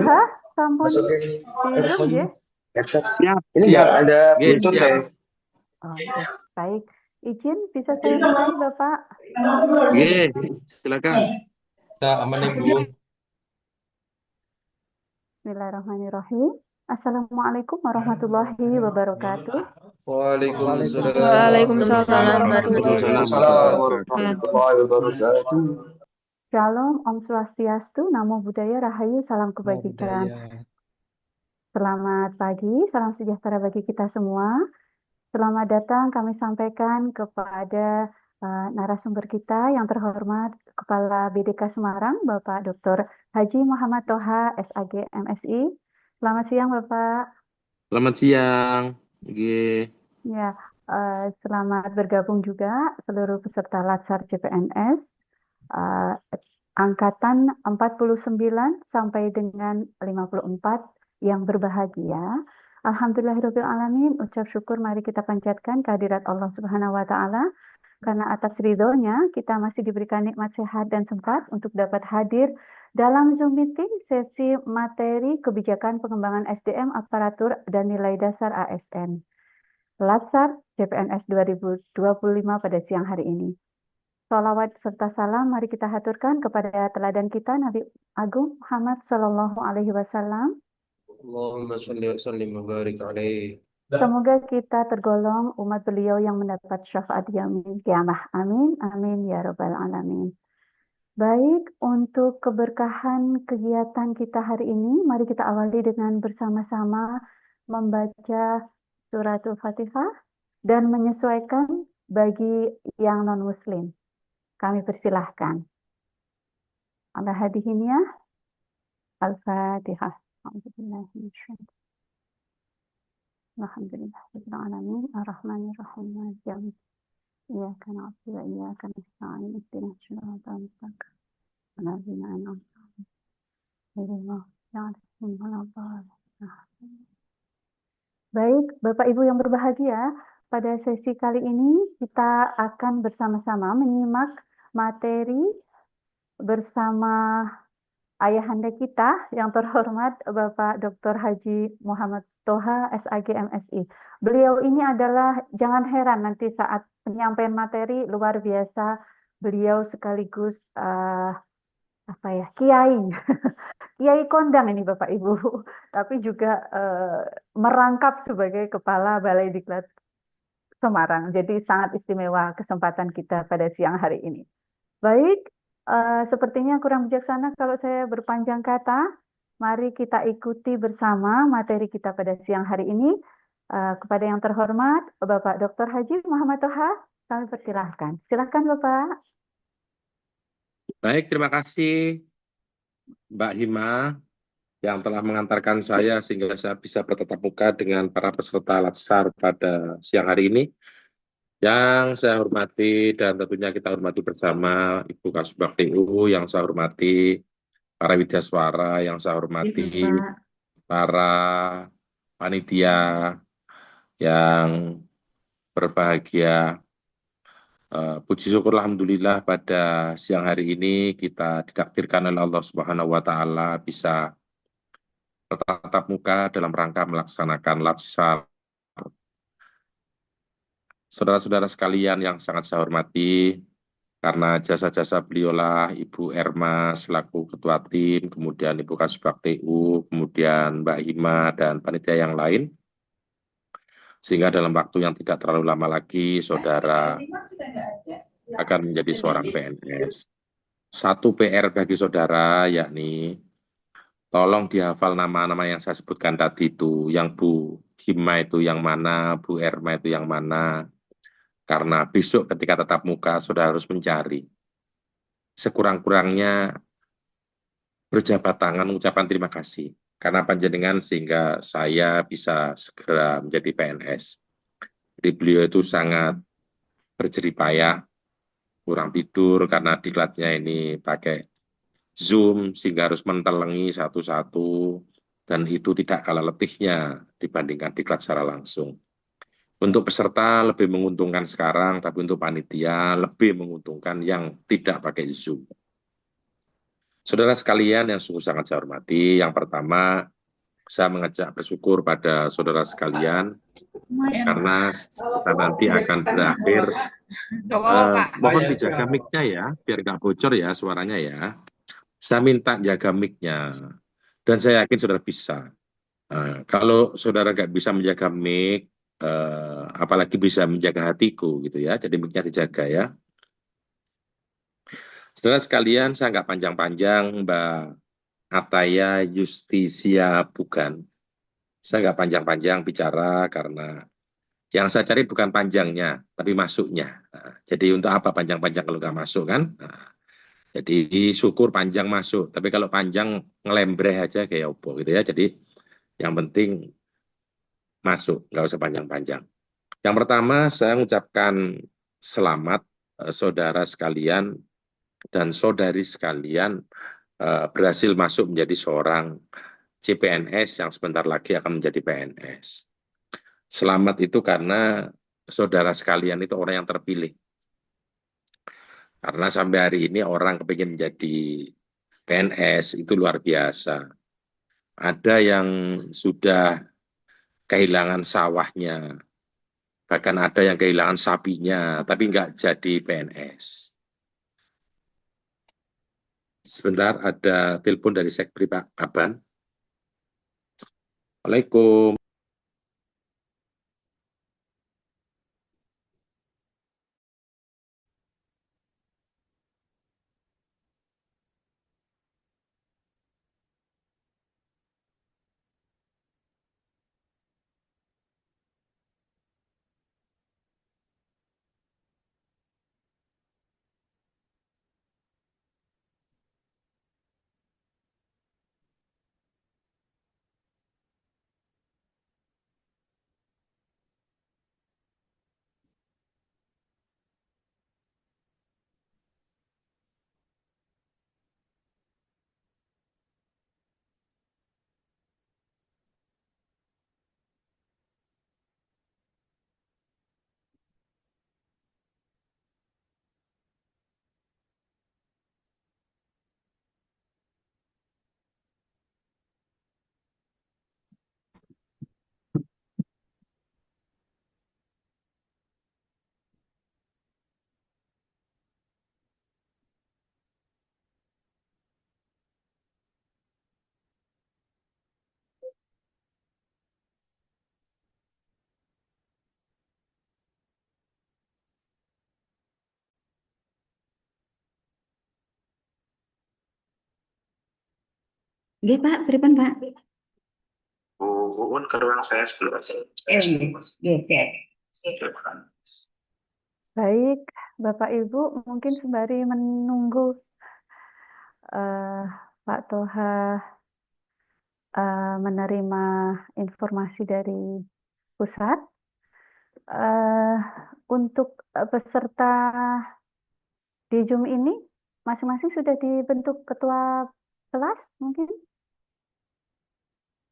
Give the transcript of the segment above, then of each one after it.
Toha, sampun di Zoom ya? Siap, Ini siap. nggak ada Nggih, Bluetooth siap. ya? Oke, baik. Izin bisa saya mulai, Bapak? Nggih, silakan. Kita aman nih, Bu. Bismillahirrahmanirrahim. Assalamualaikum warahmatullahi wabarakatuh. Waalaikumsalam Waalaikumsalam warahmatullahi Waalaikumsalam warahmatullahi wabarakatuh. wabarakatuh. Warahmatullahi wabarakatuh. Shalom, Om Swastiastu, Namo Buddhaya, Rahayu, Salam Namo Kebajikan. Buddhaya. Selamat pagi, salam sejahtera bagi kita semua. Selamat datang kami sampaikan kepada narasumber kita yang terhormat Kepala BDK Semarang, Bapak Dr. Haji Muhammad Toha, SAG MSI. Selamat siang, Bapak. Selamat siang. Nggih. Ya, selamat bergabung juga seluruh peserta Latsar CPNS angkatan 49 sampai dengan 54 yang berbahagia. Alhamdulillahirrahmanirrahim, ucap syukur mari kita panjatkan kehadirat Allah Subhanahu wa Ta'ala, karena atas ridhonya kita masih diberikan nikmat sehat dan sempat untuk dapat hadir dalam Zoom meeting sesi materi kebijakan pengembangan SDM aparatur dan nilai dasar ASN. Latsar CPNS 2025 pada siang hari ini. Salawat serta salam mari kita haturkan kepada teladan kita Nabi Agung Muhammad Sallallahu Alaihi Wasallam. Allahumma sholli wa sallim wa barik alaihi. Semoga kita tergolong umat beliau yang mendapat syafaat yaumil kiamah. Amin, amin ya robbal alamin. Baik, untuk keberkahan kegiatan kita hari ini, mari kita awali dengan bersama-sama membaca suratul Fatihah dan menyesuaikan bagi yang non-muslim. Kami persilahkan. Ala hadihinnya, Al-Fatihah. Alhamdulillahirrahmanirrahim. Ar-Rahmanirrahim. Maliki yaumiddin. Iyyaka na'budu wa iyyaka nasta'in. Ihdinas siratal mustaqim. Alladzina an'amta 'alaihim ghairil maghdubi 'alaihim waladdallin. Baik, Bapak Ibu yang berbahagia, pada sesi kali ini kita akan bersama-sama menyimak materi bersama ayahanda kita yang terhormat Bapak Dr. Haji Muhammad Toha, SAG MSI. Beliau ini adalah, jangan heran nanti saat penyampaian materi luar biasa, beliau sekaligus kiai, kiai kondang ini Bapak Ibu, tapi juga merangkap sebagai Kepala Balai Diklat Semarang. Jadi sangat istimewa kesempatan kita pada siang hari ini. Baik, sepertinya kurang bijaksana kalau saya berpanjang kata. Mari kita ikuti bersama materi kita pada siang hari ini. Kepada yang terhormat Bapak Dr. Haji Muhammad Toha, kami persilahkan. Silakan Bapak. Baik, terima kasih Mbak Hima yang telah mengantarkan saya sehingga saya bisa bertatap muka dengan para peserta Latsar pada siang hari ini. Yang saya hormati dan tentunya kita hormati bersama Ibu Kasubag TU, yang saya hormati para widyaswara, yang saya hormati para panitia yang berbahagia. Puji syukur alhamdulillah pada siang hari ini kita ditakdirkan oleh Allah Subhanahu wa Ta'ala bisa bertatap muka dalam rangka melaksanakan Latsar. Saudara-saudara sekalian yang sangat saya hormati, karena jasa-jasa beliaulah Ibu Erma selaku Ketua Tim, kemudian Ibu Kasubag TU, kemudian Mbak Hima dan panitia yang lain, sehingga dalam waktu yang tidak terlalu lama lagi saudara akan menjadi seorang PNS. Satu PR bagi saudara, yakni tolong dihafal nama-nama yang saya sebutkan tadi itu, yang Bu Hima itu yang mana, Bu Erma itu yang mana, karena besok ketika tatap muka saudara harus mencari. Sekurang-kurangnya berjabat tangan mengucapkan terima kasih karena panjenengan sehingga saya bisa segera menjadi PNS. Jadi beliau itu sangat berjeripayah, kurang tidur karena diklatnya ini pakai Zoom sehingga harus mentelengi satu-satu, dan itu tidak kalah letihnya dibandingkan diklat secara langsung. Untuk peserta lebih menguntungkan sekarang, tapi untuk panitia lebih menguntungkan yang tidak pakai Zoom. Saudara sekalian yang sungguh sangat saya hormati, yang pertama saya mengajak bersyukur pada saudara sekalian karena kita nanti akan berakhir. Mohon dijaga mic-nya ya, biar nggak bocor ya suaranya ya. Saya minta jaga mic-nya, dan saya yakin saudara bisa. Kalau saudara nggak bisa menjaga mic, apalagi bisa menjaga hatiku gitu ya, jadi mic-nya dijaga ya. Saudara sekalian, saya nggak panjang-panjang, Mbak Ataya Justisia bukan. Saya nggak panjang-panjang bicara karena yang saya cari bukan panjangnya, tapi masuknya. Jadi untuk apa panjang-panjang kalau nggak masuk kan? Jadi syukur panjang masuk, tapi kalau panjang ngelembreh aja kayak opo gitu ya. Jadi yang penting masuk, nggak usah panjang-panjang. Yang pertama saya mengucapkan selamat saudara sekalian dan saudari sekalian berhasil masuk menjadi seorang CPNS yang sebentar lagi akan menjadi PNS. Selamat itu karena saudara sekalian itu orang yang terpilih. Karena sampai hari ini orang kepingin menjadi PNS itu luar biasa. Ada yang sudah kehilangan sawahnya, bahkan ada yang kehilangan sapinya, tapi nggak jadi PNS. Sebentar, ada telepon dari Sekpri Pak Aban. Waalaikumsalam. Nggih, Pak, pripun, Pak? Uun ke ruang saya sebelum. Nggih. Baik, Bapak Ibu, mungkin sembari menunggu Pak Toha menerima informasi dari pusat, untuk peserta di Zoom ini, masing-masing sudah dibentuk ketua kelas mungkin?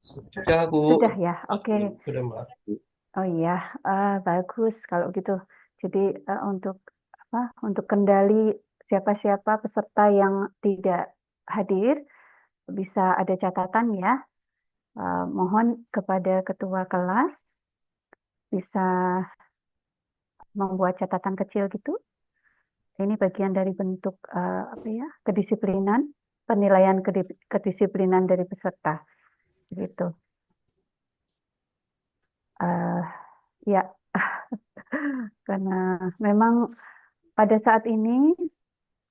Sudah, Bu. Sudah ya, oke. Sudah, Mbak. Oh iya, bagus kalau gitu. Jadi untuk kendali siapa-siapa peserta yang tidak hadir bisa ada catatan ya. Mohon kepada ketua kelas bisa membuat catatan kecil gitu. Ini bagian dari bentuk kedisiplinan, penilaian kedisiplinan dari peserta, gitu. Ya, karena memang pada saat ini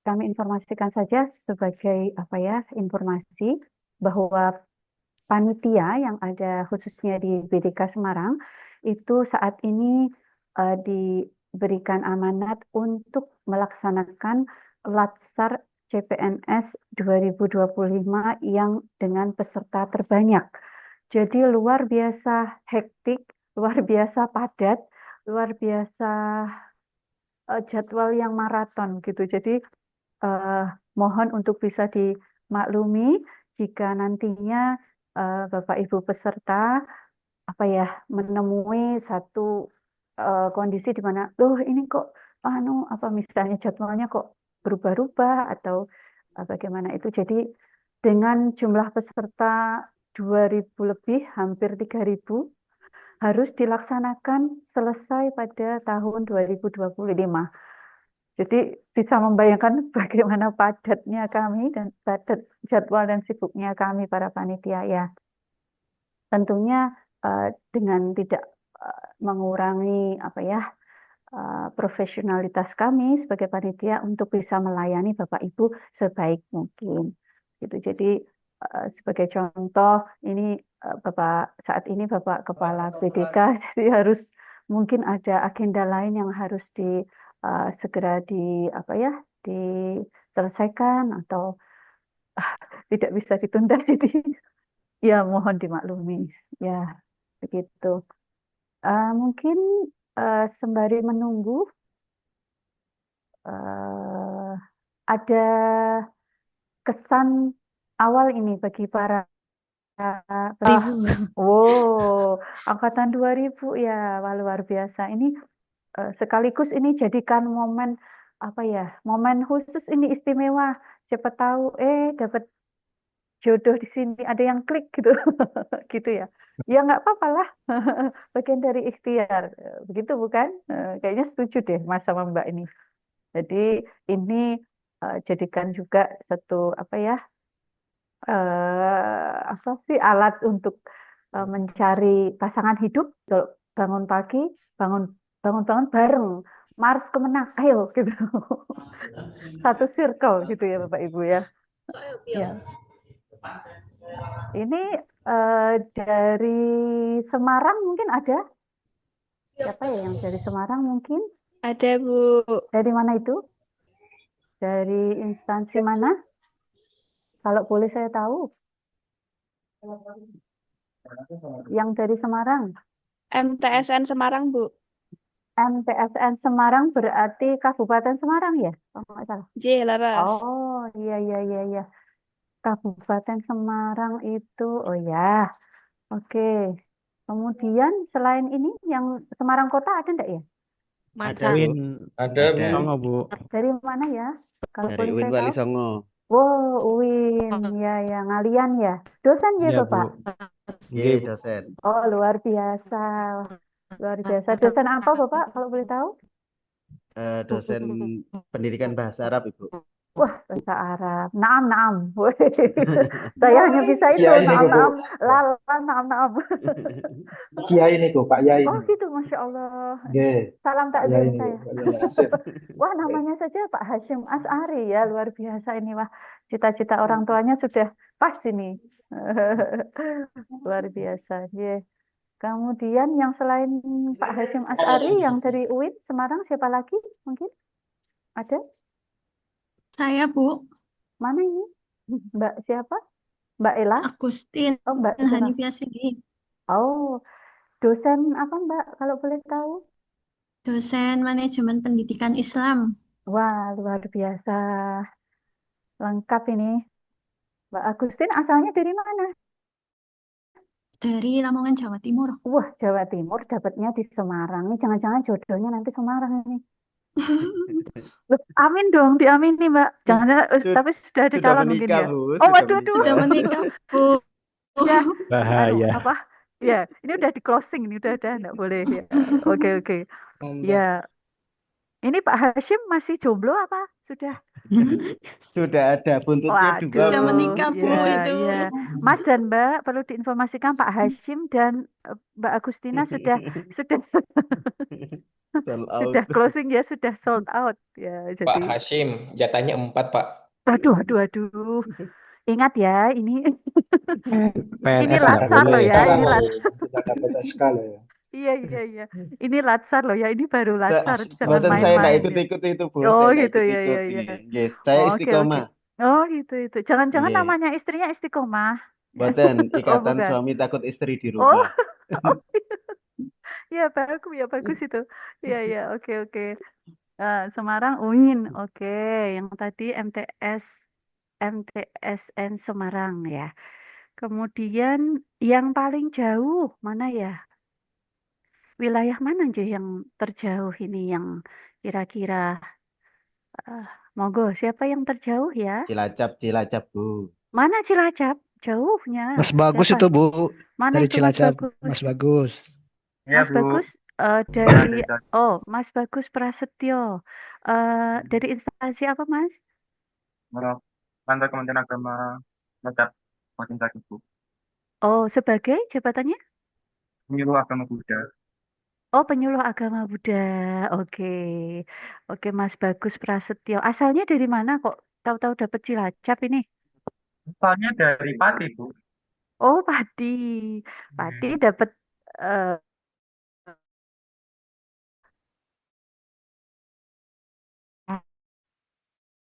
kami informasikan saja sebagai informasi bahwa panitia yang ada khususnya di BDK Semarang itu saat ini diberikan amanat untuk melaksanakan Latsar CPNS 2025 yang dengan peserta terbanyak. Jadi luar biasa hektik, luar biasa padat, luar biasa jadwal yang maraton gitu. Jadi mohon untuk bisa dimaklumi jika nantinya Bapak Ibu peserta menemui satu kondisi di mana loh ini kok misalnya jadwalnya kok berubah-ubah atau bagaimana itu. Jadi dengan jumlah peserta 2.000 lebih, hampir 3.000, harus dilaksanakan selesai pada tahun 2025. Jadi bisa membayangkan bagaimana padatnya kami dan padat jadwal dan sibuknya kami para panitia ya. Tentunya dengan tidak mengurangi profesionalitas kami sebagai panitia untuk bisa melayani Bapak Ibu sebaik mungkin. Gitu. Jadi sebagai contoh ini saat ini Bapak Kepala BDK jadi harus mungkin ada agenda lain yang harus segera diselesaikan atau tidak bisa ditunda. Jadi ya mohon dimaklumi ya begitu. Mungkin sembari menunggu ada kesan awal ini bagi para wow, angkatan 2000 ya, wah, luar biasa. Ini sekaligus ini jadikan momen momen khusus ini istimewa. Siapa tahu dapat jodoh di sini, ada yang klik gitu. Gitu ya. Ya nggak apa-apa lah. Bagian dari ikhtiar. Begitu bukan? Kayaknya setuju deh Mas sama Mbak ini. Jadi ini jadikan juga satu alat untuk mencari pasangan hidup. Bangun pagi, bangun bareng, Mars kemenang, ayo gitu. Satu circle gitu ya Bapak Ibu ya. Ya. Ini dari Semarang mungkin ada? Siapa ya yang dari Semarang mungkin? Ada, Bu. Dari mana itu? Dari instansi mana? Kalau boleh saya tahu. Yang dari Semarang. MTSN Semarang, Bu. MTSN Semarang berarti Kabupaten Semarang ya? Kalau nggak salah. J, laras. Oh, iya. Kabupaten Semarang itu, oh ya. Oke. Kemudian selain ini yang Semarang Kota ada enggak ya? Ada, Bu. Ada, Ada. Bu. Songo, Bu. Dari mana ya? Kalau Dari boleh UIN saya Wali tahu. Songo. Wow, Uwin. Ya, ngalian ya. Dosen ya, Iya, Bapak? Bu. Iya, Iya, Bu. dosen. Oh, luar biasa. Luar biasa. Dosen apa, Bapak, kalau boleh tahu? Dosen pendidikan bahasa Arab, Ibu. Wah, bahasa Arab. Naam. Wih. Saya hanya bisa itu. Kiai niku, Bu. Naam. Lala, naam. Kiai niku, Pak Yai Oh, niku. gitu. Masya Allah. Nggih, Salam Pak Yai takzim niku, saya. Pak Yai Hasyim. Wah, namanya saja Pak Hashim As'ari ya. Luar biasa ini. Wah, cita-cita orang tuanya sudah pas ini. Luar biasa. Yeah. Kemudian yang selain Pak Hashim As'ari, yang dari UIN Semarang, siapa lagi mungkin? Ada? Saya, Bu, Mana ini? Mbak siapa? Mbak Ella? Agustin Oh, Mbak siapa? Hanifia Sidi, Oh, dosen apa Mbak, kalau boleh tahu? dosen manajemen pendidikan Islam Wah, luar biasa. Lengkap ini. Mbak Agustin asalnya dari mana? dari Lamongan, Jawa Timur. Wah, Jawa Timur dapatnya di Semarang. Ini jangan-jangan jodohnya nanti Semarang ini. Loh, amin dong, diamini Mbak. Jangan-jangan, tapi sudah ada Sudah calon mungkin menikah, ya. Bu. Oh, Sudah waduh, Sudah menikah, Bu. Ya, Bahaya. Ya, ini udah di closing, ini udah enggak boleh ya. Oke. Ya, ini Pak Hashim masih jomblo apa? Sudah? Sudah ada buntutnya Waduh, dua, Sudah Bu. menikah, Bu, itu. ya. Mas dan Mbak perlu diinformasikan Pak Hashim dan Mbak Agustina sudah Sold out. sudah closing ya, sudah sold out ya. Pak Jadi, Hashim, jatahnya 4, Pak. aduh. Ingat ya, ini PNS Sudah nggak latsar dapat loh boleh. ya, sekarang ini loh, latsar. sudah dapat SK loh ya. Iya. Ini latsar loh ya, ini baru latsar, jangan Buatan saya nggak main-main ya. ikut-ikut itu, Bu. Oh Saya nggak gitu ya. ikut-ikut. Yes. Saya Oke. istiqomah. Oh gitu. Jangan-jangan Iya. namanya istrinya istiqomah. Buatan Oh ikatan bukan. suami takut istri di Oh, rumah. ya bagus itu. Iya, oke. Semarang UIN, oke. Yang tadi MTSN Semarang ya. Kemudian yang paling jauh mana ya? Wilayah mana aja yang terjauh ini yang kira-kira Monggo, siapa yang terjauh ya? Cilacap, Bu. Mana Cilacap? Jauhnya. Mas Bagus Siapa? itu Bu Mana dari itu Mas Cilacap. Bagus? Mas Bagus. Mas Bagus dari Mas Bagus Prasetyo. Dari instansi apa, Mas? Kantor Kementerian Agama Cilacap, Makin Sakit, Bu. Oh, sebagai jabatannya? Penyuluh Agama Buddha. Oh, penyuluh agama Buddha. Oke. Oke, Mas Bagus Prasetyo. Asalnya dari mana kok tahu-tahu dapet Cilacap ini? Soalnya dari Pati, Bu. Oh, Pati. Pati dapat eh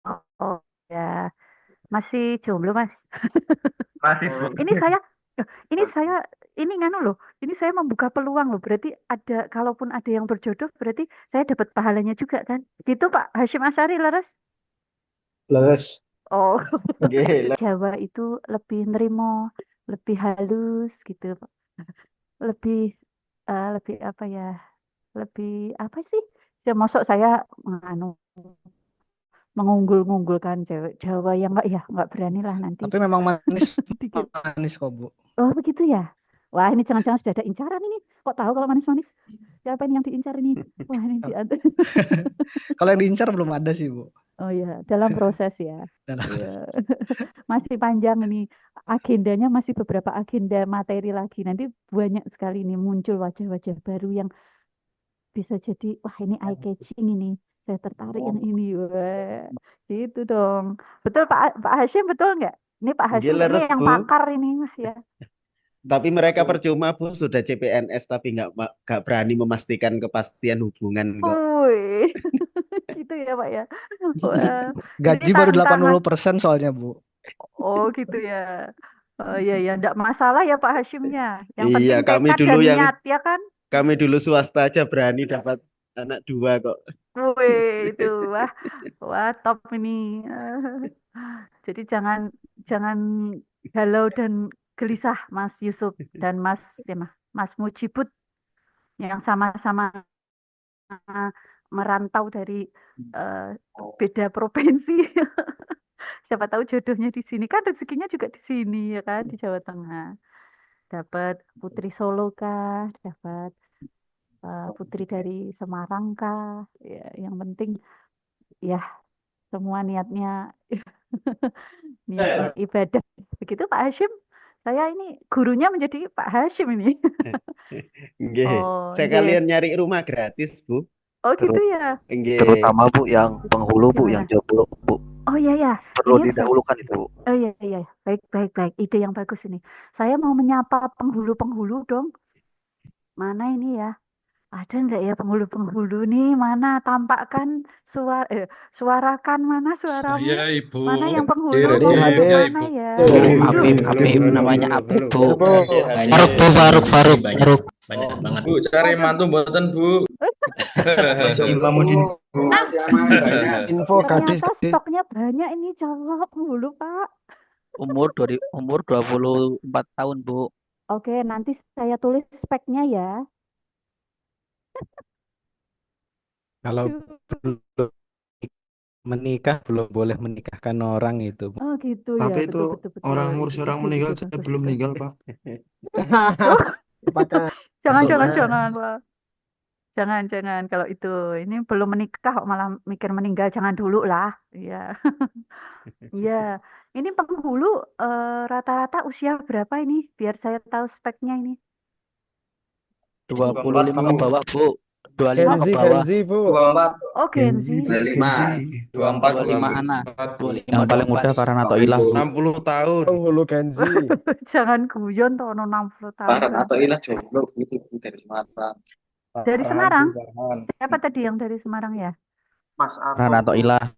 oh, oh, ya. Masih jomblo, Mas. Masih, Bu. Ini saya ini nganu loh. Ini saya membuka peluang loh. Berarti ada kalaupun ada yang berjodoh berarti saya dapat pahalanya juga kan? Gitu Pak Hashim Asyari leres? Leres. Oh, Nggih, Jawa itu lebih nerimo, lebih halus gitu, Pak. Lebih lebih apa ya? Lebih apa sih? Ya mosok saya nganu mengunggul-unggulkan cewek Jawa yang nggak berani lah nanti. Tapi memang manis Dikit. manis kok Bu. Oh begitu ya? Wah ini jangan-jangan sudah ada incaran ini. Kok tahu kalau manis-manis? Siapa ini yang diincar ini? Wah ini Kalau yang diincar belum ada sih Bu. Oh ya, dalam proses ya. Iya. Masih panjang ini. Agendanya masih beberapa agenda materi lagi. Nanti banyak sekali ini muncul wajah-wajah baru yang bisa jadi, wah ini eye catching ini. Saya tertarik yang ini. Wah, gitu dong. Betul Pak Hashim, betul nggak? Ini Pak Hashim Nggih, ini leres, yang Bu. pakar ini, Wah, ya. Tapi mereka percuma, Bu, sudah CPNS tapi nggak berani memastikan kepastian hubungan kok. Wih, gitu ya Pak ya. Wah, Gaji ini baru tantangan. 80% soalnya Bu. Oh gitu ya. Oh iya ya, enggak masalah ya Pak Hashimnya. Yang Iya, penting tekad dan niat ya kan. kami dulu swasta aja berani dapat anak 2 kok. Wih, itu wah top ini. Jadi jangan jangan galau dan gelisah Mas Yusuf dan Mas Mujibut yang sama-sama merantau dari beda provinsi. Siapa tahu jodohnya di sini kan rezekinya juga di sini ya kan di Jawa Tengah. Dapat putri Solo kah, dapat putri dari Semarang kah. Ya, yang penting ya semua niatnya niatnya ibadah. Begitu Pak Hashim. Saya ini gurunya menjadi Pak Hashim ini. Nggih. Oh, Sekalian nyari rumah gratis, Bu. Oh gitu ya. Nggih. Terutama Bu yang penghulu Bu, yang Gimana? jomblo Bu. Oh iya ya. Perlu Ini didahulukan itu Bu. Oh iya iya. Baik. Ide yang bagus ini. Saya mau menyapa penghulu-penghulu dong. Mana ini ya? Ada nggak ya penghulu-penghulu nih? Mana tampakkan suarakan mana suaramu? Saya Ibu. Mana yang penghulu? Hadir, hadir. Mana ya? Habib namanya Habib Bu. Faruk. Banyak banget. Bu, cari mantu mboten, Bu. Imamudin. Info gadis. Ternyata stoknya banyak ini cowok penghulu Pak. Umur 24 tahun, Bu. Oke, nanti saya tulis speknya ya. Kalau belum menikah belum boleh menikahkan orang itu. Oh gitu ya. Tapi itu Betul. orang ngurus orang meninggal, saya bagus, belum bagus. meninggal, Pak. Jangan Pak. Jangan kalau itu ini belum menikah kok malah mikir meninggal jangan dulu lah. Iya. Iya. Ini penghulu rata-rata usia berapa ini? Biar saya tahu speknya ini. 25 ke bawah, Bu. 25 ke bawah. Bu. 24. Oh, Gen Z. 25. 24. 25 anak. 25, Yang paling muda 24. Farhan Athoilah Bu. 60 tahun. Penghulu Genzi. Jangan guyon toh 60 tahun. Farhan Athoilah jomblo gitu Bu, dari Semarang. Dari Semarang? Farhan. Siapa tadi yang dari Semarang ya? Mas Farhan Athoilah.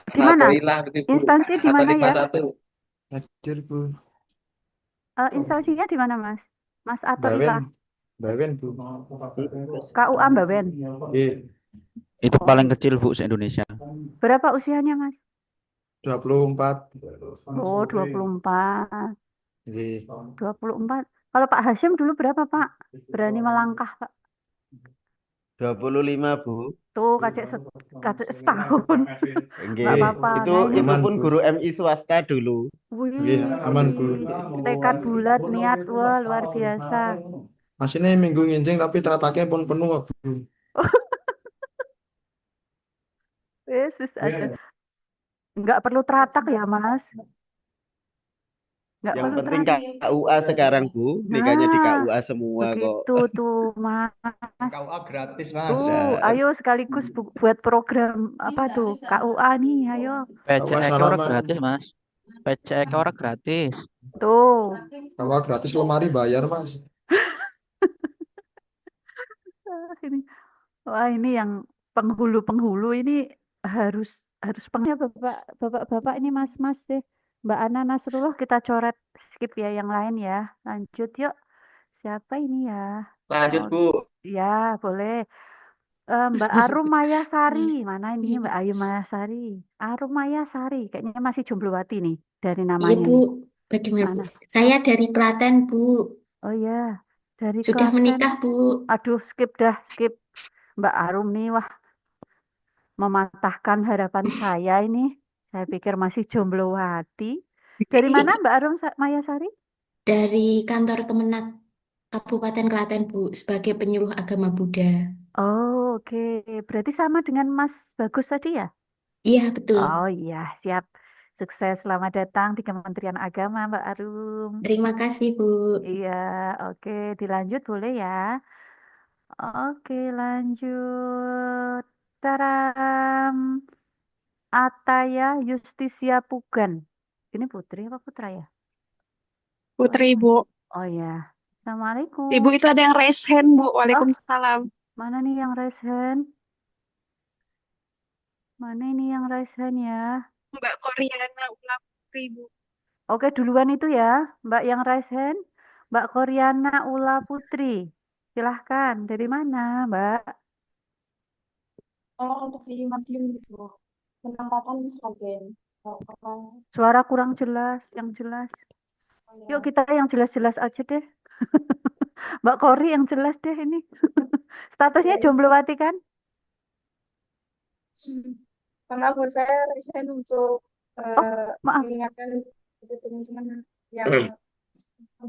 Di mana? Athoilah gitu, Bu. Instansi di mana ya? 51. Hadir Bu. Instansinya di mana, Mas? Mas Athoilah. Bawen Bu. KUA Bawen. Iya. Itu paling kecil Bu se-Indonesia. Berapa usianya, Mas? 24. Oh, 24. Iya. 24. Kalau Pak Hashim dulu berapa, Pak? Berani melangkah, Pak? 25, Bu. Tuh, kacek setahun. Nggih, Nggak apa-apa. itu Nah, ini Aman, pun Bu. guru MI swasta dulu. Nggih, aman, Bu. tekad bulat, niat, wah luar biasa. Asine minggu nginjing tapi teratake pun penuh, Bu. Wis ada. Nggak perlu teratak ya, Mas. Nggak Yang perlu penting teratak. KUA sekarang, Bu. Nikahnya di Nah, KUA semua kok. begitu tuh, Mas. KUA gratis, Mas. Tuh, ayo sekaligus buat program apa tuh KUA nih, ayo. PCE salaman. orang gratis, Mas. PCE orang gratis. Tuh. KUA gratis lemari bayar, Mas. Wah, ini yang penghulu ini harus bapak ini mas deh. Mbak Ana Nasrullah kita coret, skip ya yang lain ya. Lanjut yuk. Siapa ini ya? Lanjut, Bu. Ya, boleh. Mbak Arum Mayasari. Mana ini Mbak Ayu Mayasari? Arum Mayasari. Kayaknya masih jombloati nih dari Iya namanya. Bu, bagaimana Bu? Mana? Saya dari Klaten Bu. Oh ya, dari Sudah Klaten. menikah Bu. Aduh, skip. Mbak Arum nih, wah, mematahkan harapan saya ini. Saya pikir masih jomblowati. Dari mana Mbak Arum Mayasari? Dari kantor Kemenak Kabupaten Klaten Bu, sebagai penyuluh agama Buddha. Oh, oke. Berarti sama dengan Mas Bagus tadi ya? Iya, betul. Oh iya, siap. Sukses, selamat datang di Kementerian Agama, Mbak Arum. Terima kasih Bu. Iya, oke. Dilanjut boleh ya? Oke, lanjut. Taram. Ataya Justisia Pugan. Ini putri apa putra ya? Putri, Bu. Oh ya. Assalamualaikum. Ibu itu ada yang raise hand, Bu. Waalaikumsalam. Mana nih yang raise hand? Mana ini yang raise hand ya? Mbak Koryana Ulam Putri, Bu. Oke, duluan itu ya, Mbak yang raise hand. Mbak Koryana Ula Putri. Silahkan, dari mana, Mbak? Untuk di Madiun, Bu. Penempatan di Sragen. Suara kurang jelas, yang jelas. Yuk kita yang jelas-jelas aja deh. Mbak Kori yang jelas deh ini. Statusnya jomblowati kan? Karena Bu, saya resign untuk maaf. mengingatkan teman-teman yang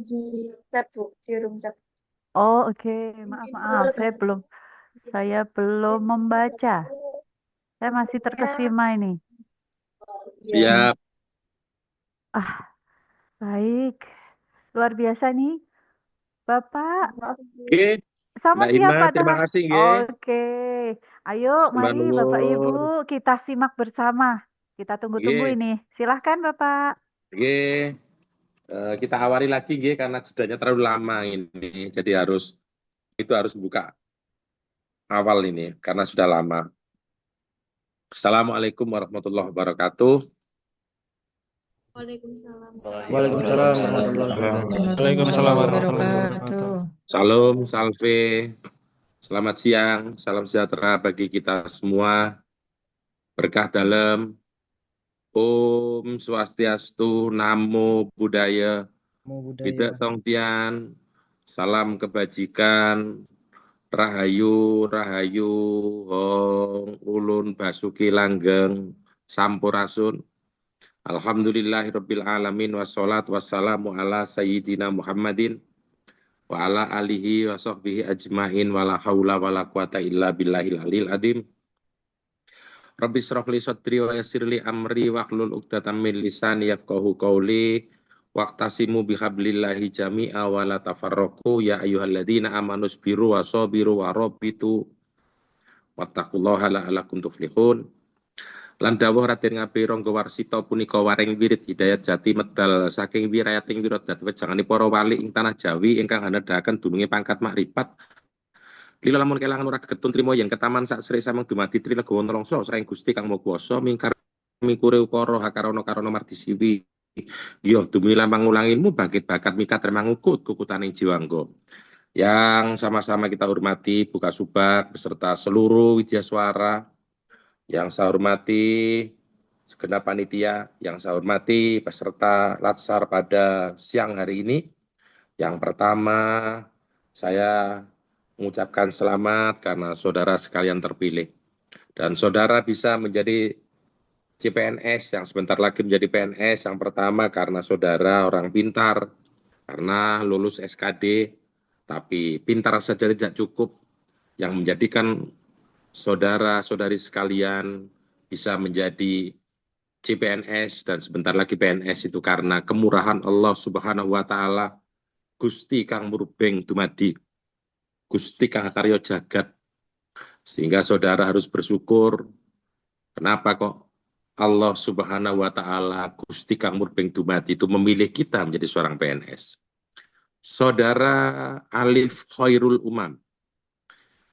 di chat, Bu, di room chat. Oh, oke. Maaf. Saya belum membaca. Saya masih terkesima ini. Siap. Baik. Luar biasa nih. Bapak. Oke. Sama Mbak Ima, siapa terima teman? kasih nggih. Oke. Ayo, Mbak mari Bapak Ibu Nur. kita simak bersama. Kita tunggu-tunggu Nggih. ini. Silahkan Bapak. Nggih. Kita awali lagi nggih karena jedanya terlalu lama ini. Jadi harus buka awal ini karena sudah lama. Assalamualaikum warahmatullahi wabarakatuh. Waalaikumsalam. Waalaikumsalam warahmatullahi wabarakatuh. Waalaikumsalam warahmatullahi wabarakatuh. Salam, salve. Selamat siang, salam sejahtera bagi kita semua. Berkah dalam. Om Swastiastu, Namo Buddhaya. Tidak Tongtian. Salam kebajikan. Rahayu, Rahayu, Hong, Ulun, Basuki, Langgeng, Sampurasun. Alhamdulillahirabbil alamin wassalatu wassalamu ala sayyidina Muhammadin wa ala alihi wa sahbihi ajmain wa la haula wa la quwata illa billahil alil adim. Rabbi shrah li sadri wa yassir li amri wa hlul 'uqdatam min lisani yafqahu qawli waqtasimu bihablillahi jami'a wa la tafarraqu ya ayyuhalladzina amanu sabiru wa sabiru wa rabbitu wattaqullaha la'allakum tuflihun. Lan dawuh Raden Ngabei Rangga Warsita punika waring wirid hidayat jati medal saking wirayating wirodat wejangane para wali ing tanah Jawi ingkang hanedahaken dununge pangkat makrifat. Lila lamun kelangan ora getun trima yen ketaman sak sri sameng dumadi Trinegawa Nrangsa saing Gusti Kang Maha Kuwasa mingkar mingkure ukara hakarana martisiwi. Yo dumilah mangulangilmu bangkit bakat mikat remangukut kukutaning jiwangga. Yang sama-sama kita hormati Buka Subak beserta seluruh widyaswara. Yang saya hormati segenap panitia, yang saya hormati peserta Latsar pada siang hari ini. Yang pertama, saya mengucapkan selamat karena saudara sekalian terpilih. Dan saudara bisa menjadi CPNS yang sebentar lagi menjadi PNS. Yang pertama karena saudara orang pintar, karena lulus SKD, tapi pintar saja tidak cukup. Yang menjadikan saudara-saudari sekalian bisa menjadi CPNS dan sebentar lagi PNS itu karena kemurahan Allah Subhanahu wa taala. Gusti kang murbeng dumadi, Gusti kang karya jagat. Sehingga saudara harus bersyukur. Kenapa kok Allah Subhanahu wa taala Gusti kang murbeng dumadi itu memilih kita menjadi seorang PNS. Saudara Alif Khairul Umam,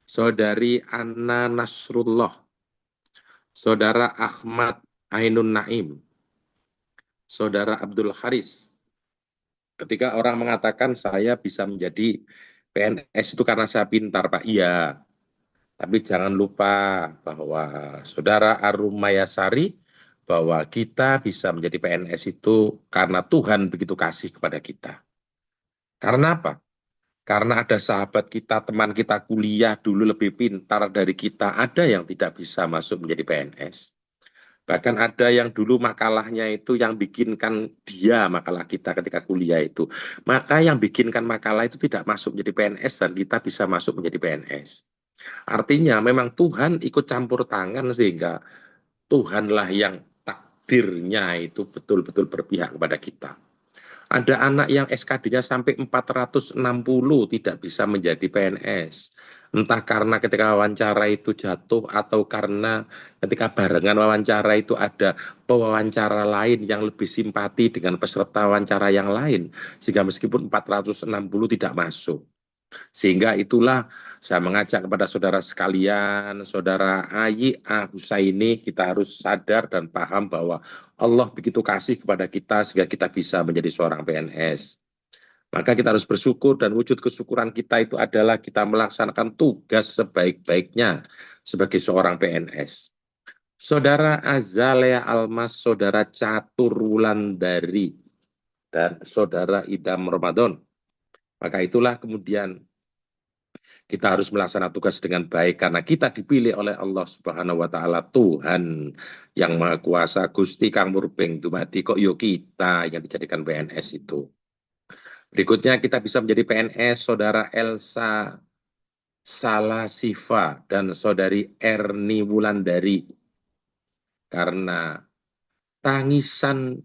Saudari Anna Nasrullah, Saudara Ahmad Ainun Naim, Saudara Abdul Haris. Ketika orang mengatakan saya bisa menjadi PNS itu karena saya pintar, Pak. Iya. Tapi jangan lupa bahwa Saudara Arum Mayasari, bahwa kita bisa menjadi PNS itu karena Tuhan begitu kasih kepada kita. Karena apa? Karena ada sahabat kita, teman kita kuliah dulu lebih pintar dari kita, ada yang tidak bisa masuk menjadi PNS. Bahkan ada yang dulu makalahnya itu yang bikinkan dia makalah kita ketika kuliah itu. Maka yang bikinkan makalah itu tidak masuk menjadi PNS dan kita bisa masuk menjadi PNS. Artinya memang Tuhan ikut campur tangan sehingga Tuhanlah yang takdirnya itu betul-betul berpihak kepada kita. Ada anak yang SKD-nya sampai 460 tidak bisa menjadi PNS. Entah karena ketika wawancara itu jatuh atau karena ketika barengan wawancara itu ada pewawancara lain yang lebih simpati dengan peserta wawancara yang lain. Sehingga meskipun 460 tidak masuk. Sehingga itulah saya mengajak kepada saudara sekalian, saudara Ayi Husaini, kita harus sadar dan paham bahwa Allah begitu kasih kepada kita sehingga kita bisa menjadi seorang PNS. Maka kita harus bersyukur dan wujud kesyukuran kita itu adalah kita melaksanakan tugas sebaik-baiknya sebagai seorang PNS. Saudara Azalea Almas, saudara Catur Wulandari, dan saudara Idam Ramadan. Maka itulah kemudian kita harus melaksanakan tugas dengan baik karena kita dipilih oleh Allah Subhanahu wa taala, Tuhan yang Maha Kuasa, Gusti kang murbeng dumadi, kok yo kita yang dijadikan PNS itu. Berikutnya kita bisa menjadi PNS saudara Elsa Salasifa dan saudari Erni Wulandari. Karena tangisan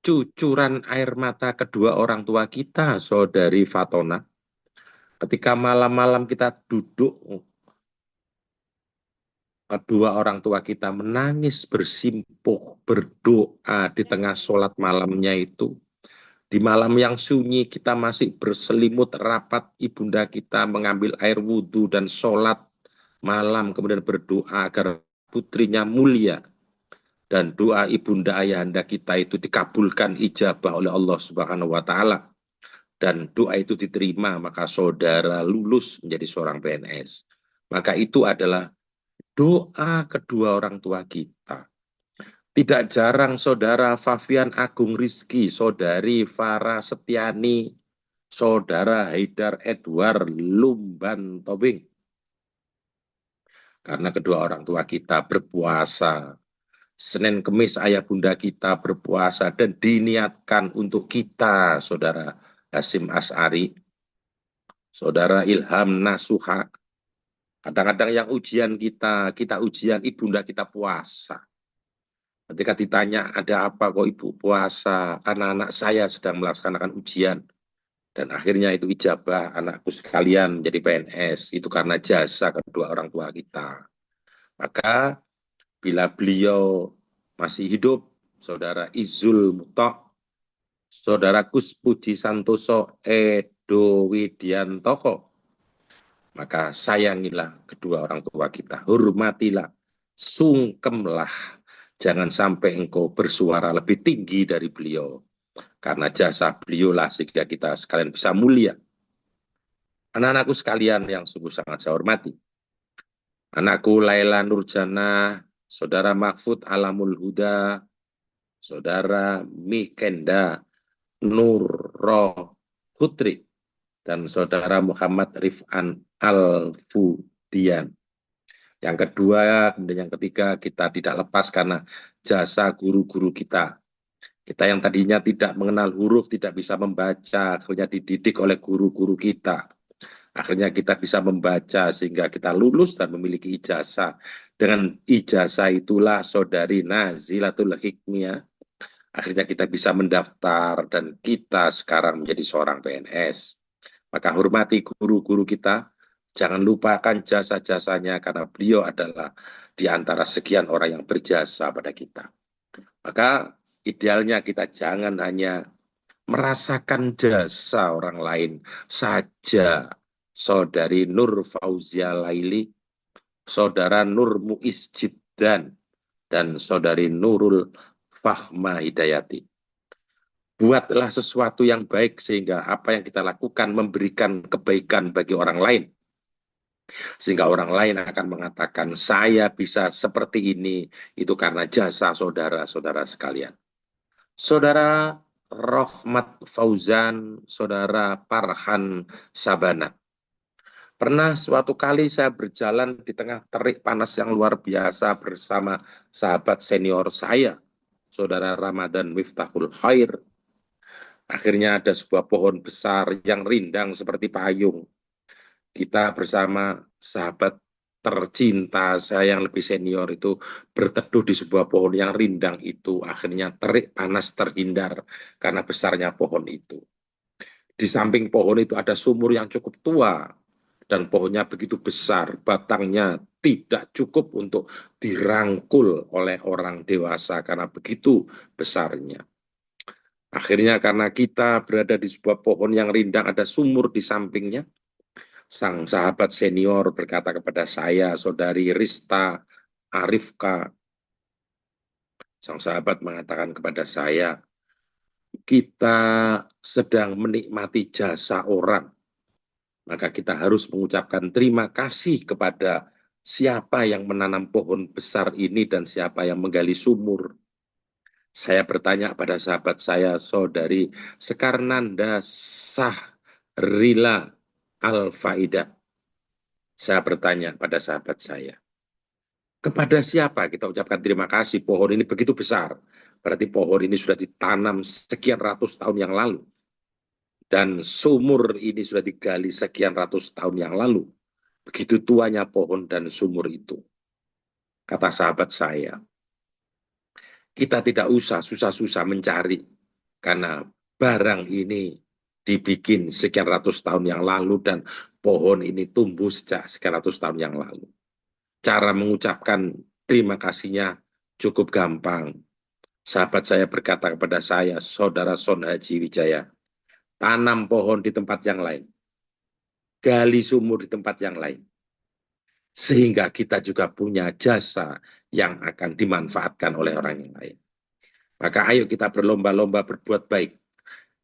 cucuran air mata kedua orang tua kita, saudari Fatona, ketika malam-malam kita duduk, kedua orang tua kita menangis bersimpuh, berdoa di tengah sholat malamnya itu. Di malam yang sunyi kita masih berselimut rapat, ibunda kita mengambil air wudhu dan sholat malam, kemudian berdoa agar putrinya mulia. Dan doa ibunda ayahanda kita itu dikabulkan ijabah oleh Allah Subhanahu wa taala. Dan doa itu diterima, maka saudara lulus menjadi seorang PNS. Maka itu adalah doa kedua orang tua kita. Tidak jarang saudara Fafian Agung Rizki, saudari Farah Setiani, saudara Haidar Edward Lumban Tobing. Karena kedua orang tua kita berpuasa. Senin Kemis ayah bunda kita berpuasa dan diniatkan untuk kita, saudara Hasim As'ari, saudara Ilham Nasuha. Kadang-kadang yang ujian kita ujian, ibunda kita puasa. Ketika ditanya ada apa kok ibu puasa, karena anak saya sedang melaksanakan ujian. Dan akhirnya itu ijabah anakku sekalian menjadi PNS. Itu karena jasa kedua orang tua kita. Maka bila beliau masih hidup, saudara Izul Mutok, saudara Kus Puji Santoso Edo Widiantoko, maka sayangilah kedua orang tua kita, hormatilah, sungkemlah, jangan sampai engkau bersuara lebih tinggi dari beliau, karena jasa beliau lah sehingga kita sekalian bisa mulia. Anak-anakku sekalian yang sungguh sangat saya hormati, anakku Laila Nurjana, saudara Mahfud Alamul Huda, saudara Mikenda Nurro Putri, dan saudara Muhammad Rif'an Al-Fudian. Yang kedua, kemudian yang ketiga, kita tidak lepas karena jasa guru-guru kita. Kita yang tadinya tidak mengenal huruf, tidak bisa membaca, akhirnya dididik oleh guru-guru kita. Akhirnya kita bisa membaca sehingga kita lulus dan memiliki ijazah. Dengan ijazah itulah saudari Nazilatul Hikmiyah. Akhirnya kita bisa mendaftar dan kita sekarang menjadi seorang PNS. Maka hormati guru-guru kita. Jangan lupakan jasa-jasanya karena beliau adalah di antara sekian orang yang berjasa pada kita. Maka idealnya kita jangan hanya merasakan jasa orang lain saja. Saudari Nur Fauzia Laili, saudara Nur Muiz Jiddan, dan saudari Nurul Fahma Hidayati. Buatlah sesuatu yang baik sehingga apa yang kita lakukan memberikan kebaikan bagi orang lain. Sehingga orang lain akan mengatakan, saya bisa seperti ini, itu karena jasa saudara-saudara sekalian. Saudara Rohmat Fauzan, saudara Farhan Sabana. Pernah suatu kali saya berjalan di tengah terik panas yang luar biasa bersama sahabat senior saya, saudara Ramadan Miftahul Khair. Akhirnya ada sebuah pohon besar yang rindang seperti payung. Kita bersama sahabat tercinta saya yang lebih senior itu berteduh di sebuah pohon yang rindang itu. Akhirnya terik panas terhindar karena besarnya pohon itu. Di samping pohon itu ada sumur yang cukup tua dan pohonnya begitu besar, batangnya tidak cukup untuk dirangkul oleh orang dewasa karena begitu besarnya. Akhirnya karena kita berada di sebuah pohon yang rindang, ada sumur di sampingnya. Sang sahabat senior berkata kepada saya, saudari Rista Arifka, sang sahabat mengatakan kepada saya, kita sedang menikmati jasa orang, maka kita harus mengucapkan terima kasih kepada siapa yang menanam pohon besar ini dan siapa yang menggali sumur. Saya bertanya pada sahabat saya, saudari Sekarnanda Sahrila Al-Faida. Saya bertanya pada sahabat saya, kepada siapa kita ucapkan terima kasih? Pohon ini begitu besar, berarti pohon ini sudah ditanam sekian ratus tahun yang lalu. Dan sumur ini sudah digali sekian ratus tahun yang lalu. Begitu tuanya pohon dan sumur itu. Kata sahabat saya, kita tidak usah susah-susah mencari, karena barang ini dibikin sekian ratus tahun yang lalu dan pohon ini tumbuh sejak sekian ratus tahun yang lalu. Cara mengucapkan terima kasihnya cukup gampang. Sahabat saya berkata kepada saya, saudara Son Haji Wijaya, tanam pohon di tempat yang lain, gali sumur di tempat yang lain, sehingga kita juga punya jasa yang akan dimanfaatkan oleh orang yang lain. Maka ayo kita berlomba-lomba berbuat baik.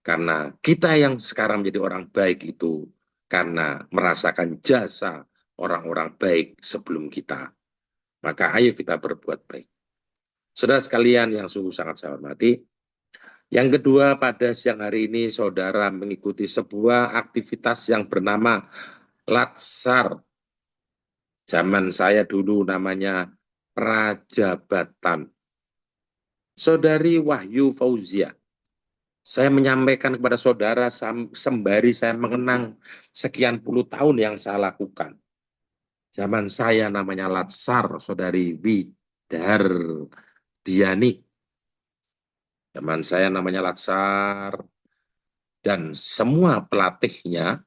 Karena kita yang sekarang menjadi orang baik itu karena merasakan jasa orang-orang baik sebelum kita. Maka ayo kita berbuat baik. Saudara sekalian yang sungguh sangat saya hormati. Yang kedua, pada siang hari ini saudara mengikuti sebuah aktivitas yang bernama Latsar. Zaman saya dulu namanya Prajabatan. Saudari Wahyu Fauzia, saya menyampaikan kepada saudara sembari saya mengenang sekian puluh tahun yang saya lakukan. Zaman saya namanya Latsar, saudari Widar Diani. Zaman saya namanya Latsar, dan semua pelatihnya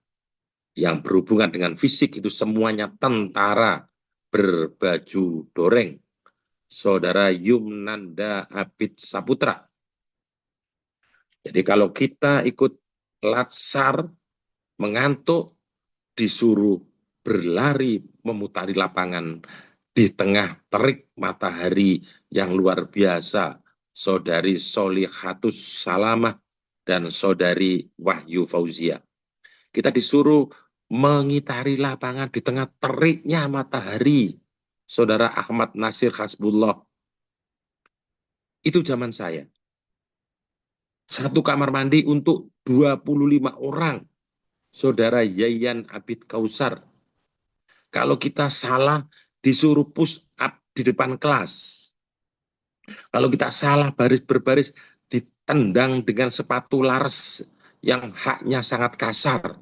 yang berhubungan dengan fisik itu semuanya tentara berbaju doreng. Saudara Yumnanda Abid Saputra. Jadi kalau kita ikut Latsar, mengantuk, disuruh berlari memutari lapangan di tengah terik matahari yang luar biasa, saudari Solihatus Salamah dan saudari Wahyu Fauzia. Kita disuruh mengitari lapangan di tengah teriknya matahari, saudara Ahmad Nasir Hasbullah. Itu zaman saya. Satu kamar mandi untuk 25 orang. Saudara Yayan Abid Kausar. Kalau kita salah disuruh push up di depan kelas. Kalau kita salah baris berbaris ditendang dengan sepatu laras yang haknya sangat kasar.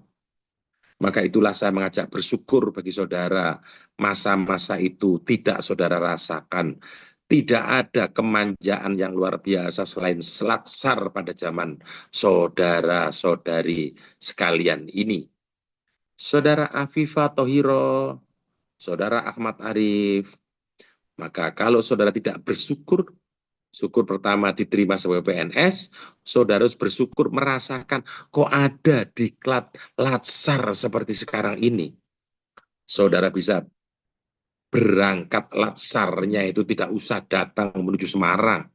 Maka itulah saya mengajak bersyukur bagi saudara. Masa-masa itu tidak saudara rasakan. Tidak ada kemanjaan yang luar biasa selain Latsar pada zaman saudara-saudari sekalian ini. Saudara Afifah Tohiro, saudara Ahmad Arif. Maka kalau saudara tidak bersyukur, syukur pertama diterima sebagai PNS, saudara harus bersyukur merasakan kok ada diklat Latsar seperti sekarang ini. Saudara bisa berangkat Latsarnya itu tidak usah datang menuju Semarang.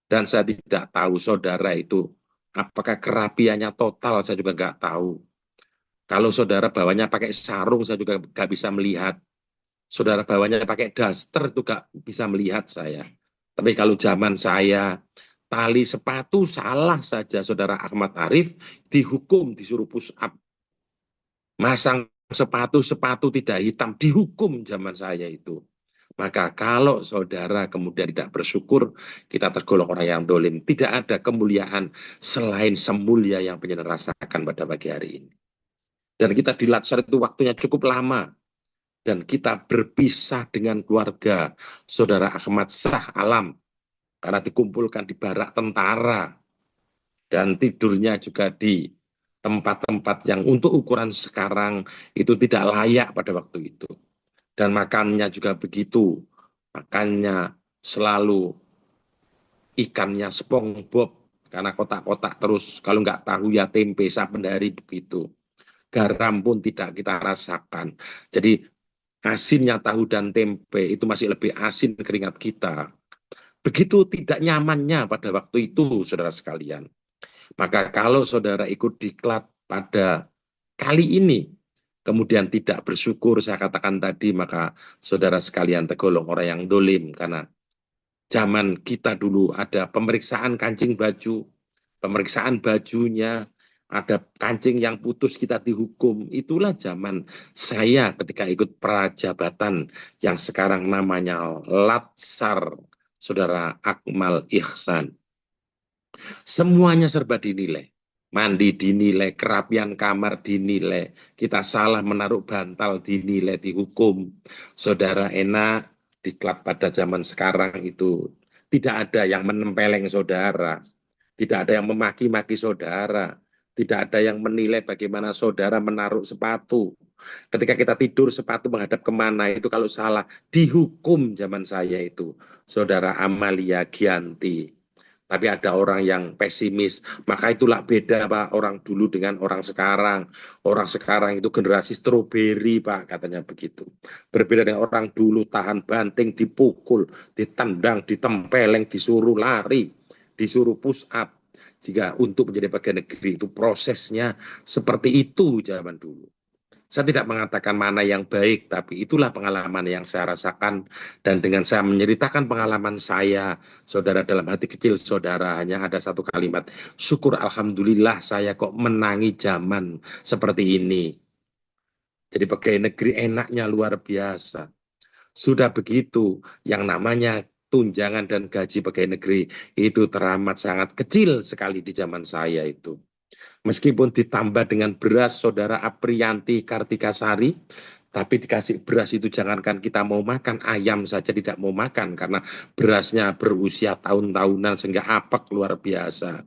Dan saya tidak tahu saudara itu apakah kerapiannya total, saya juga nggak tahu. Kalau saudara bawanya pakai sarung, saya juga nggak bisa melihat. Saudara bawanya pakai daster itu nggak bisa melihat saya. Tapi kalau zaman saya, tali sepatu salah saja saudara Ahmad Arif dihukum, disuruh push up. Masang sepatu tidak hitam dihukum zaman saya itu. Maka kalau saudara kemudian tidak bersyukur, kita tergolong orang yang dolim. Tidak ada kemuliaan selain semulia yang pengen rasakan pada pagi hari ini. Dan kita di Latsar itu waktunya cukup lama. Dan kita berpisah dengan keluarga saudara Ahmad Shah Alam. Karena dikumpulkan di barak tentara. Dan tidurnya juga di tempat-tempat yang untuk ukuran sekarang itu tidak layak pada waktu itu. Dan makannya juga begitu. Makannya selalu ikannya SpongeBob. Karena kotak-kotak terus. Kalau nggak tahu ya tempe saben hari begitu. Garam pun tidak kita rasakan. Jadi asinnya tahu dan tempe itu masih lebih asin keringat kita. Begitu tidak nyamannya pada waktu itu, saudara sekalian. Maka kalau saudara ikut diklat pada kali ini, kemudian tidak bersyukur, saya katakan tadi, maka saudara sekalian tergolong orang yang dolim. Karena zaman kita dulu ada pemeriksaan kancing baju, pemeriksaan bajunya, ada kancing yang putus kita dihukum. Itulah zaman saya ketika ikut prajabatan yang sekarang namanya Latsar, saudara Akmal Ihsan. Semuanya serba dinilai. Mandi dinilai, kerapian kamar dinilai, kita salah menaruh bantal dinilai, dihukum. Saudara enak, diklat pada zaman sekarang itu tidak ada yang menempeleng saudara, tidak ada yang memaki-maki saudara, tidak ada yang menilai bagaimana saudara menaruh sepatu. Ketika kita tidur, sepatu menghadap kemana, itu kalau salah, dihukum zaman saya itu. Saudara Amalia Gianti. Tapi ada orang yang pesimis. Maka itulah beda, Pak, orang dulu dengan orang sekarang. Orang sekarang itu generasi stroberi, Pak, katanya begitu. Berbeda dengan orang dulu, tahan banting, dipukul, ditendang, ditempeleng, disuruh lari, disuruh push up. Jika untuk menjadi pegawai negeri itu prosesnya seperti itu zaman dulu. Saya tidak mengatakan mana yang baik, tapi itulah pengalaman yang saya rasakan. Dan dengan saya menceritakan pengalaman saya, saudara, dalam hati kecil saudara hanya ada satu kalimat, syukur alhamdulillah saya kok menangi zaman seperti ini. Jadi pegawai negeri enaknya luar biasa. Sudah begitu, yang namanya tunjangan dan gaji pegawai negeri itu teramat sangat kecil sekali di zaman saya itu. Meskipun ditambah dengan beras saudara Aprianti Kartikasari, tapi dikasih beras itu jangankan kita mau makan, ayam saja tidak mau makan karena berasnya berusia tahun-tahunan sehingga apek luar biasa.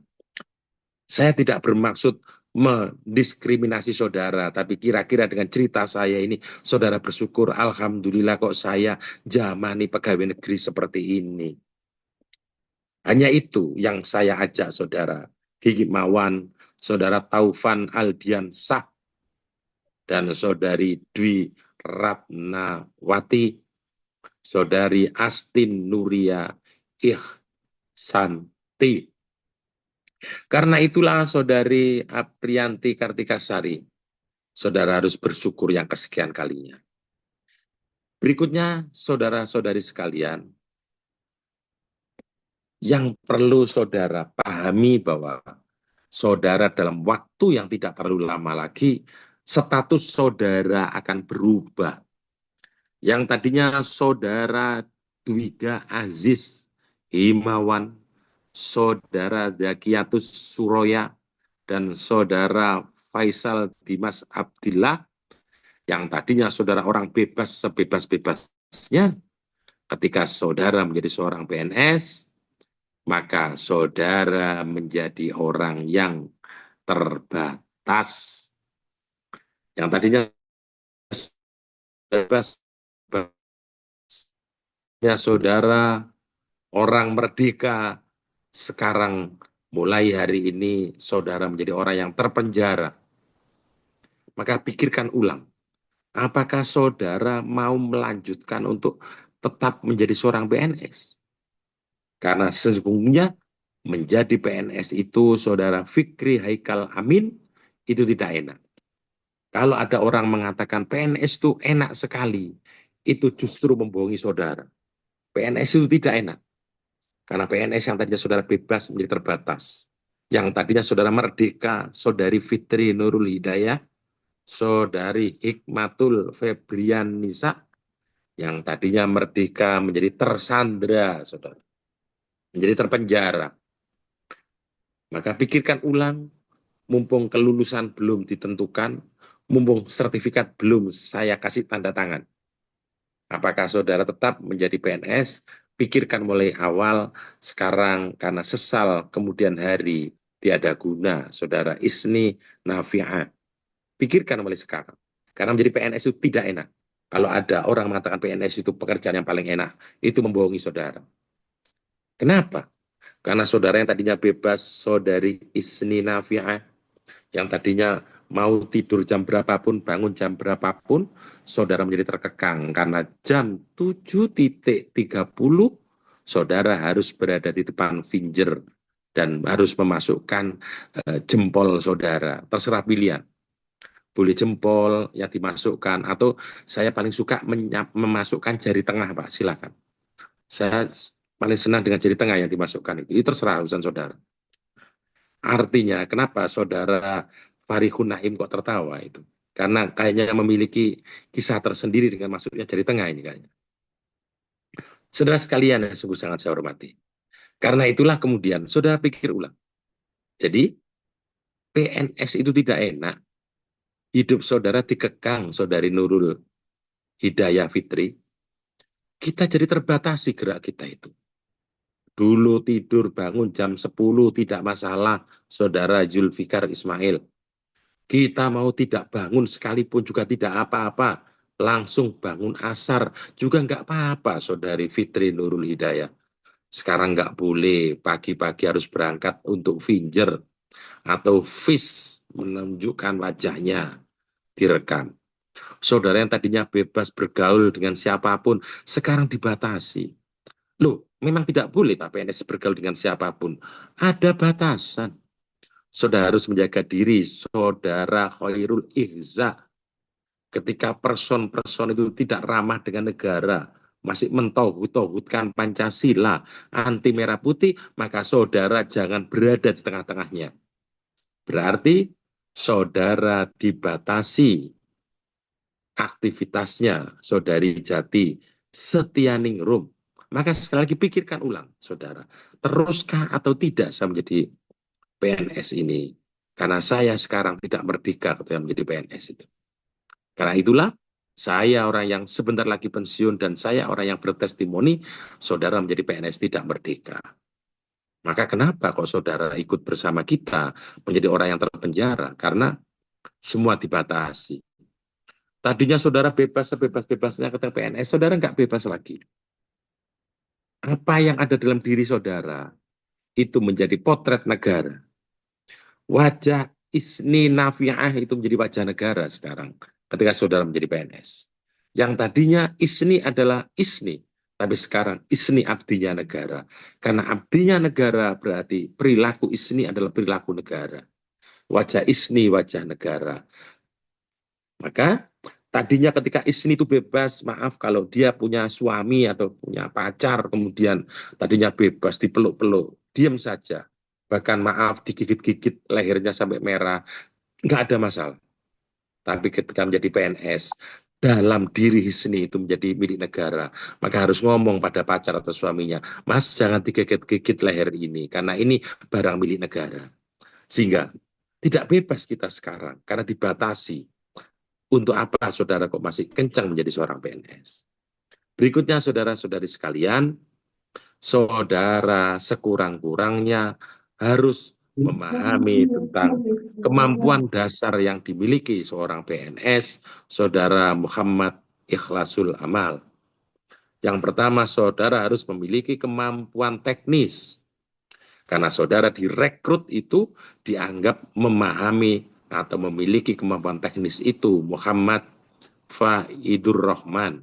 Saya tidak bermaksud mendiskriminasi saudara, tapi kira-kira dengan cerita saya ini, saudara bersyukur, alhamdulillah kok saya jamani pegawai negeri seperti ini. Hanya itu yang saya ajak saudara Gigi Mawan, saudara Taufan Aldiansah, dan saudari Dwi Ratnawati, saudari Astin Nuria Ihsanti. Karena itulah saudari Aprianti Kartikasari, saudara harus bersyukur yang kesekian kalinya. Berikutnya saudara-saudari sekalian, yang perlu saudara pahami bahwa saudara dalam waktu yang tidak terlalu lama lagi, status saudara akan berubah. Yang tadinya saudara Dwiga Aziz Himawan, saudara Zakiatus Suroya, dan saudara Faisal Dimas Abdillah, yang tadinya saudara orang bebas sebebas-bebasnya, ketika saudara menjadi seorang PNS, maka saudara menjadi orang yang terbatas. Yang tadinya bebas, ya saudara orang merdeka, sekarang mulai hari ini saudara menjadi orang yang terpenjara. Maka pikirkan ulang, apakah saudara mau melanjutkan untuk tetap menjadi seorang PNS? Karena sesungguhnya menjadi PNS itu, saudara Fikri Haikal Amin, itu tidak enak. Kalau ada orang mengatakan PNS itu enak sekali, itu justru membohongi saudara. PNS itu tidak enak. Karena PNS yang tadinya saudara bebas menjadi terbatas. Yang tadinya saudara merdeka, saudari Fitri Nurul Hidayah, saudari Hikmatul Febrian Nisa, yang tadinya merdeka menjadi tersandra, saudara. Menjadi terpenjara. Maka pikirkan ulang, mumpung kelulusan belum ditentukan, mumpung sertifikat belum saya kasih tanda tangan. Apakah saudara tetap menjadi PNS? Pikirkan mulai awal, sekarang karena sesal kemudian hari tiada guna, saudara Isni Nafi'ah. Pikirkan mulai sekarang. Karena menjadi PNS itu tidak enak. Kalau ada orang mengatakan PNS itu pekerjaan yang paling enak, itu membohongi saudara. Kenapa? Karena saudara yang tadinya bebas, saudari Isni Nafi'ah, yang tadinya mau tidur jam berapapun, bangun jam berapapun, saudara menjadi terkekang. Karena jam 7.30, saudara harus berada di depan finger dan harus memasukkan jempol saudara. Terserah pilihan. Boleh jempol yang dimasukkan, atau saya paling suka memasukkan jari tengah, Pak, silakan. Saya paling senang dengan jari tengah yang dimasukkan itu. Itu terserah urusan saudara. Artinya, kenapa saudara Farihun Naim kok tertawa itu? Karena kayaknya memiliki kisah tersendiri dengan masuknya jari tengah ini kayaknya. Saudara sekalian yang sungguh sangat saya hormati. Karena itulah kemudian saudara pikir ulang. Jadi, PNS itu tidak enak. Hidup saudara dikekang, saudari Nurul Hidayah Fitri. Kita jadi terbatasi gerak kita itu. Dulu tidur bangun jam 10 tidak masalah, saudara Zulfikar Ismail. Kita mau tidak bangun sekalipun juga tidak apa-apa. Langsung bangun asar juga nggak apa-apa, saudari Fitri Nurul Hidayah. Sekarang nggak boleh, pagi-pagi harus berangkat untuk finger atau fish, menunjukkan wajahnya, direkam. Saudara yang tadinya bebas bergaul dengan siapapun, sekarang dibatasi. Loh, memang tidak boleh Pak PNS bergaul dengan siapapun. Ada batasan. Saudara harus menjaga diri, saudara Khairul Ihza. Ketika person-person itu tidak ramah dengan negara, masih mentauhid-tauhidkan Pancasila, anti merah putih, maka saudara jangan berada di tengah-tengahnya. Berarti saudara dibatasi aktivitasnya, saudari Jati Setianingrum. Maka sekali lagi pikirkan ulang, saudara. Teruskah atau tidak saya menjadi PNS ini? Karena saya sekarang tidak merdeka ketika menjadi PNS itu. Karena itulah, saya orang yang sebentar lagi pensiun dan saya orang yang bertestimoni, saudara menjadi PNS tidak merdeka. Maka kenapa kok saudara ikut bersama kita menjadi orang yang terpenjara? Karena semua dibatasi. Tadinya saudara bebas sebebas-bebasnya ketika PNS, saudara nggak bebas lagi. Apa yang ada dalam diri saudara itu menjadi potret negara. Wajah Isni Nafi'ah itu menjadi wajah negara sekarang ketika saudara menjadi PNS. Yang tadinya Isni adalah Isni, tapi sekarang Isni abdinya negara. Karena abdinya negara berarti perilaku Isni adalah perilaku negara. Wajah Isni wajah negara. Maka tadinya ketika Isni itu bebas, maaf kalau dia punya suami atau punya pacar, kemudian tadinya bebas dipeluk-peluk, diam saja. bahkan maaf digigit-gigit lehernya sampai merah, nggak ada masalah. Tapi ketika menjadi PNS, dalam diri seni itu menjadi milik negara, maka harus ngomong pada pacar atau suaminya, Mas jangan digigit-gigit leher ini, karena ini barang milik negara. Sehingga tidak bebas kita sekarang, karena dibatasi. Untuk apa saudara kok masih kencang menjadi seorang PNS? Berikutnya saudara-saudari sekalian, saudara sekurang-kurangnya harus memahami tentang kemampuan dasar yang dimiliki seorang PNS, saudara Muhammad Ikhlasul Amal. Yang pertama, saudara harus memiliki kemampuan teknis. Karena saudara direkrut itu dianggap memahami atau memiliki kemampuan teknis itu, Muhammad Faidur Rahman.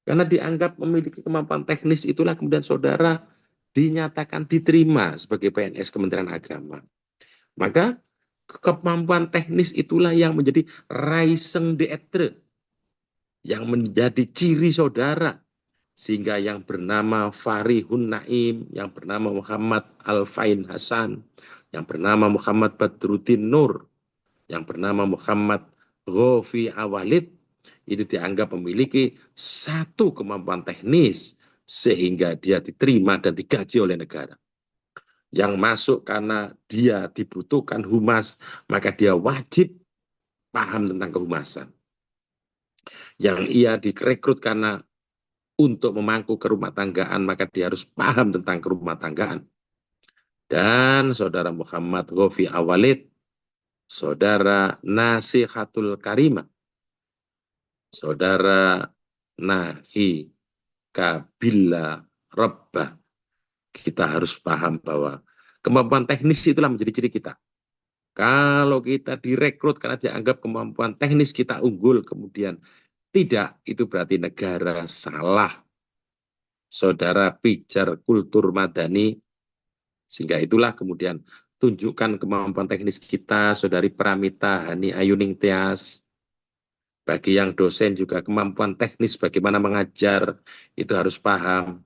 Karena dianggap memiliki kemampuan teknis itulah kemudian saudara dinyatakan diterima sebagai PNS Kementerian Agama. Maka kemampuan teknis itulah yang menjadi raison d'être, yang menjadi ciri saudara. Sehingga yang bernama Farihun Naim, yang bernama Muhammad Alfain Hasan, yang bernama Muhammad Badruddin Nur, yang bernama Muhammad Ghofi Awalid, itu dianggap memiliki satu kemampuan teknis sehingga dia diterima dan digaji oleh negara. Yang masuk karena dia dibutuhkan humas, maka dia wajib paham tentang kehumasan. Yang ia direkrut karena untuk memangku kerumah tanggaan, maka dia harus paham tentang kerumah tanggaan. Dan saudara Muhammad Ghofi Awalid, saudara Nasihatul Karimah, saudara Nahi Kabila Rabbah, kita harus paham bahwa kemampuan teknis itulah menjadi ciri kita. Kalau kita direkrut karena dianggap kemampuan teknis kita unggul, kemudian tidak, itu berarti negara salah. Saudara pijar kultur madani, sehingga itulah kemudian tunjukkan kemampuan teknis kita, saudari Pramita Hani Ayuning Tias. Bagi yang dosen juga kemampuan teknis bagaimana mengajar, itu harus paham.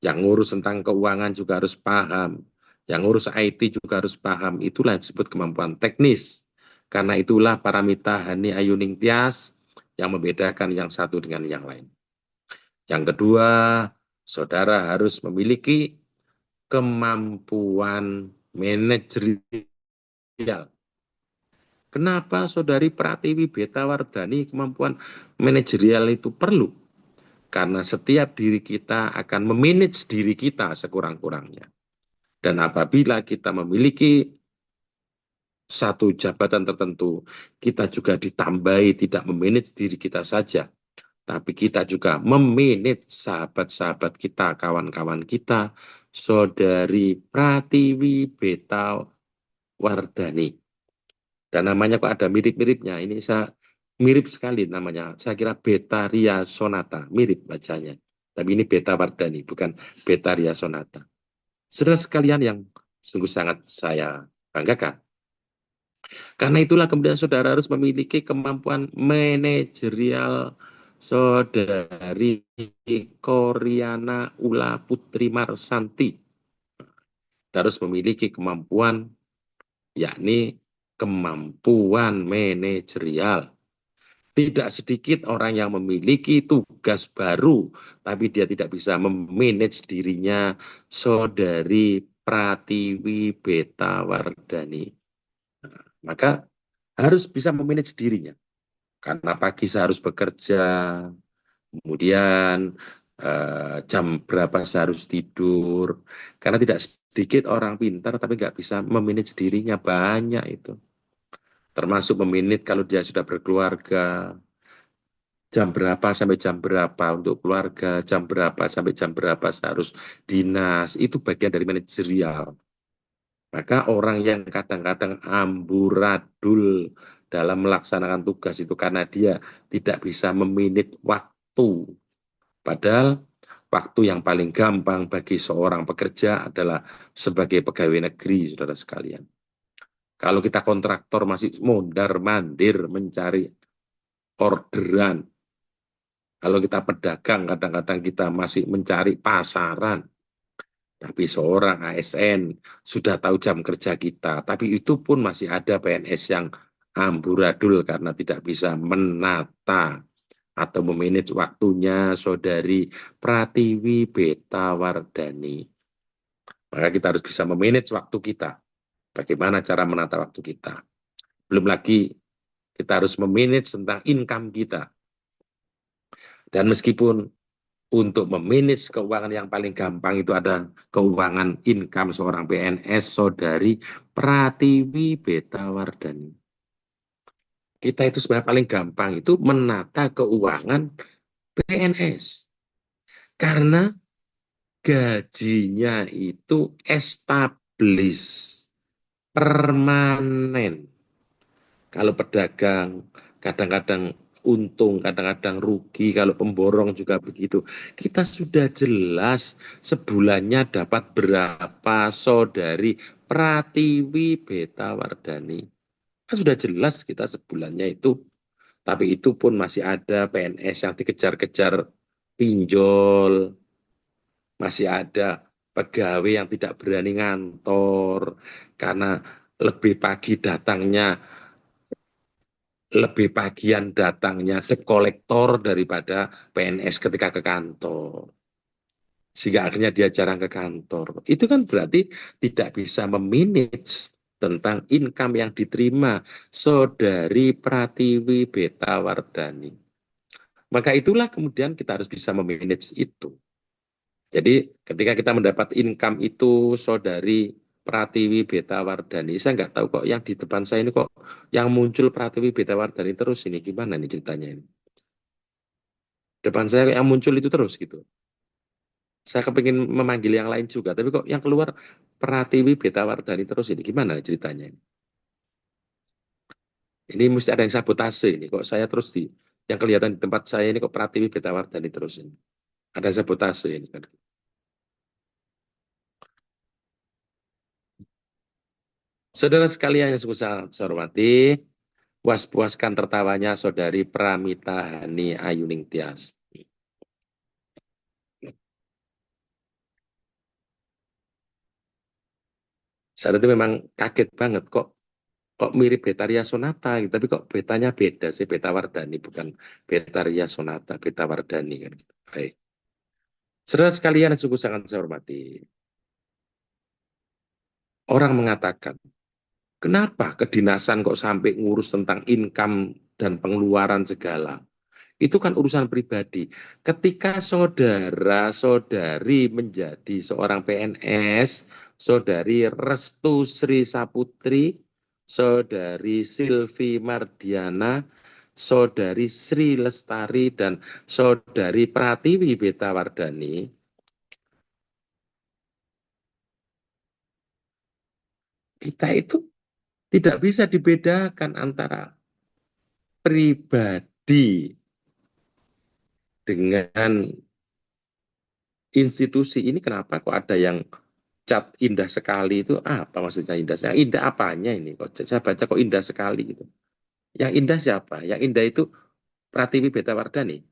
Yang ngurus tentang keuangan juga harus paham. Yang ngurus IT juga harus paham. Itulah yang disebut kemampuan teknis. Karena itulah Paramita Hani Ayuning Tias yang membedakan yang satu dengan yang lain. Yang kedua, saudara harus memiliki kemampuan manajerial. Kenapa saudari Pratiwi Betawardhani kemampuan manajerial itu perlu? Karena setiap diri kita akan memanage diri kita sekurang-kurangnya. Dan apabila kita memiliki satu jabatan tertentu, kita juga ditambahi tidak memanage diri kita saja, tapi kita juga memanage sahabat-sahabat kita, kawan-kawan kita, saudari Pratiwi Betawardhani. Dan namanya kok ada mirip-miripnya, ini saya mirip sekali namanya, saya kira Betaria Sonata, mirip bacanya. Tapi ini Betawardhani, bukan Betaria Sonata. Saudara sekalian yang sungguh sangat saya banggakan. Karena itulah kemudian saudara harus memiliki kemampuan manajerial saudari Koryana Ula Putri Marsanti. Kita harus memiliki kemampuan, yakni kemampuan manajerial. Tidak sedikit orang yang memiliki tugas baru, tapi dia tidak bisa memanage dirinya, saudari Pratiwi Betawardhani. Maka harus bisa memanage dirinya. Karena pagi saya harus bekerja, kemudian jam berapa saya harus tidur. Karena tidak sedikit orang pintar tapi nggak bisa memanage dirinya, banyak itu. Termasuk memanage kalau dia sudah berkeluarga, jam berapa sampai jam berapa untuk keluarga, jam berapa sampai jam berapa saya harus dinas, itu bagian dari manajerial. Maka orang yang kadang-kadang amburadul dalam melaksanakan tugas itu karena dia tidak bisa memanage waktu. Padahal waktu yang paling gampang bagi seorang pekerja adalah sebagai pegawai negeri, saudara sekalian. Kalau kita kontraktor masih mondar-mandir mencari orderan. Kalau kita pedagang kadang-kadang kita masih mencari pasaran. Tapi seorang ASN sudah tahu jam kerja kita, tapi itu pun masih ada PNS yang amburadul karena tidak bisa menata atau memanage waktunya. Saudari Pratiwi Beta Wardani. Maka kita harus bisa memanage waktu kita. Bagaimana cara menata waktu kita. Belum lagi kita harus memanage tentang income kita. Dan meskipun untuk memanage keuangan yang paling gampang itu ada keuangan income seorang PNS, Saudari Pratiwi Beta Wardani. Kita itu sebenarnya paling gampang itu menata keuangan PNS. Karena gajinya itu establis, permanen. Kalau pedagang kadang-kadang untung, kadang-kadang rugi, kalau pemborong juga begitu. Kita sudah jelas sebulannya dapat berapa, Saudari Pratiwi Beta Wardani. Kan sudah jelas kita sebulannya itu. Tapi itu pun masih ada PNS yang dikejar-kejar pinjol. Masih ada pegawai yang tidak berani ngantor karena lebih pagian datangnya debt collector daripada PNS ketika ke kantor. Sehingga akhirnya dia jarang ke kantor. Itu kan berarti tidak bisa memanage tentang income yang diterima Saudari Pratiwi Beta Wardani. Maka itulah kemudian kita harus bisa memanage itu. Jadi ketika kita mendapat income itu Saudari Pratiwi Beta Wardani, saya nggak tahu kok yang di depan saya ini kok yang muncul Pratiwi Beta Wardani terus ini, gimana nih ceritanya ini? Depan saya yang muncul itu terus gitu. Saya kepingin memanggil yang lain juga, tapi kok yang keluar Pratiwi Beta Wardani terus ini, gimana ceritanya ini? Ini mesti ada yang sabotase ini, kok saya terus yang kelihatan di tempat saya ini kok Pratiwi Beta Wardani terus ini. Ada sabotase ini kan. Saudara sekalian yang saya hormati, puas-puaskan tertawanya Saudari Pramita Hani Ayuning Tias. Saat itu memang kaget banget kok mirip Betaria Sonata gitu, tapi kok betanya beda sih, Beta Wardani bukan Betaria Sonata, Beta Wardani kan gitu. Baik. Saudara sekalian yang sungguh sangat saya hormati. Orang mengatakan, kenapa kedinasan kok sampai ngurus tentang income dan pengeluaran segala? Itu kan urusan pribadi. Ketika saudara-saudari menjadi seorang PNS, Saudari Restu Sri Saputri, Saudari Silvi Mardiana, Saudari Sri Lestari, dan Saudari Pratiwi Beta Wardani, kita itu tidak bisa dibedakan antara pribadi dengan institusi. Ini kenapa kok ada yang cat indah sekali itu apa maksudnya indah? Yang indah apanya ini? Kok saya baca kok indah sekali gitu. Yang indah siapa? Yang indah itu Pratiwi Beta Wardani.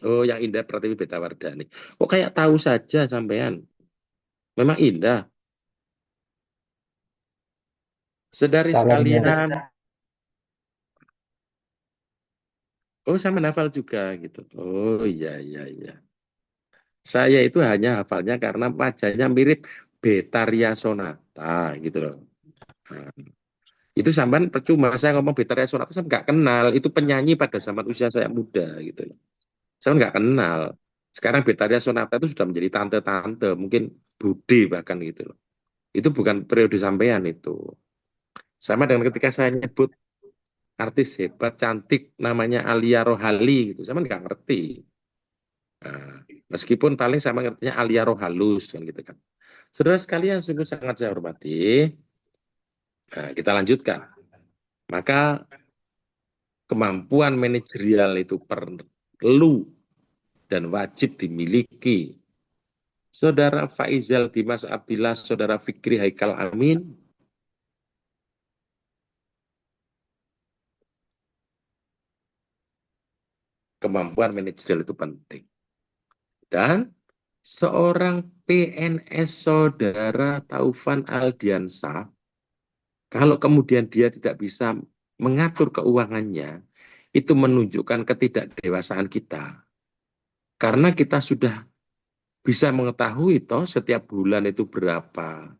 Oh, yang indah Pratiwi Beta Wardani. Kok kayak tahu saja sampean? Memang indah. Saudari sekalian. Oh, sama hafal juga gitu. Oh, iya, iya, iya. Saya itu hanya hafalnya karena wajahnya mirip Betaria Sonata gitu loh. Nah, itu sampean percuma saya ngomong Betaria Sonata, saya nggak kenal. Itu penyanyi pada zaman usia saya muda gitu loh. Saya nggak kenal. Sekarang Betaria Sonata itu sudah menjadi tante-tante, mungkin bude bahkan gitu loh. Itu bukan periode sampean itu. Sama dengan ketika saya nyebut artis hebat, cantik, namanya Alia Rohali gitu. Saya nggak ngerti. Nah, meskipun paling sama ngertinya Alia Rohalus kan gitu kan. Saudara sekalian sungguh sangat saya hormati. Nah, kita lanjutkan. Maka kemampuan manajerial itu perlu dan wajib dimiliki. Saudara Faizal Dimas Abdillah, Saudara Fikri Haikal Amin, kemampuan manajerial itu penting. Dan seorang PNS saudara Taufan Aldiansah, kalau kemudian dia tidak bisa mengatur keuangannya, itu menunjukkan ketidakdewasaan kita. Karena kita sudah bisa mengetahui toh setiap bulan itu berapa.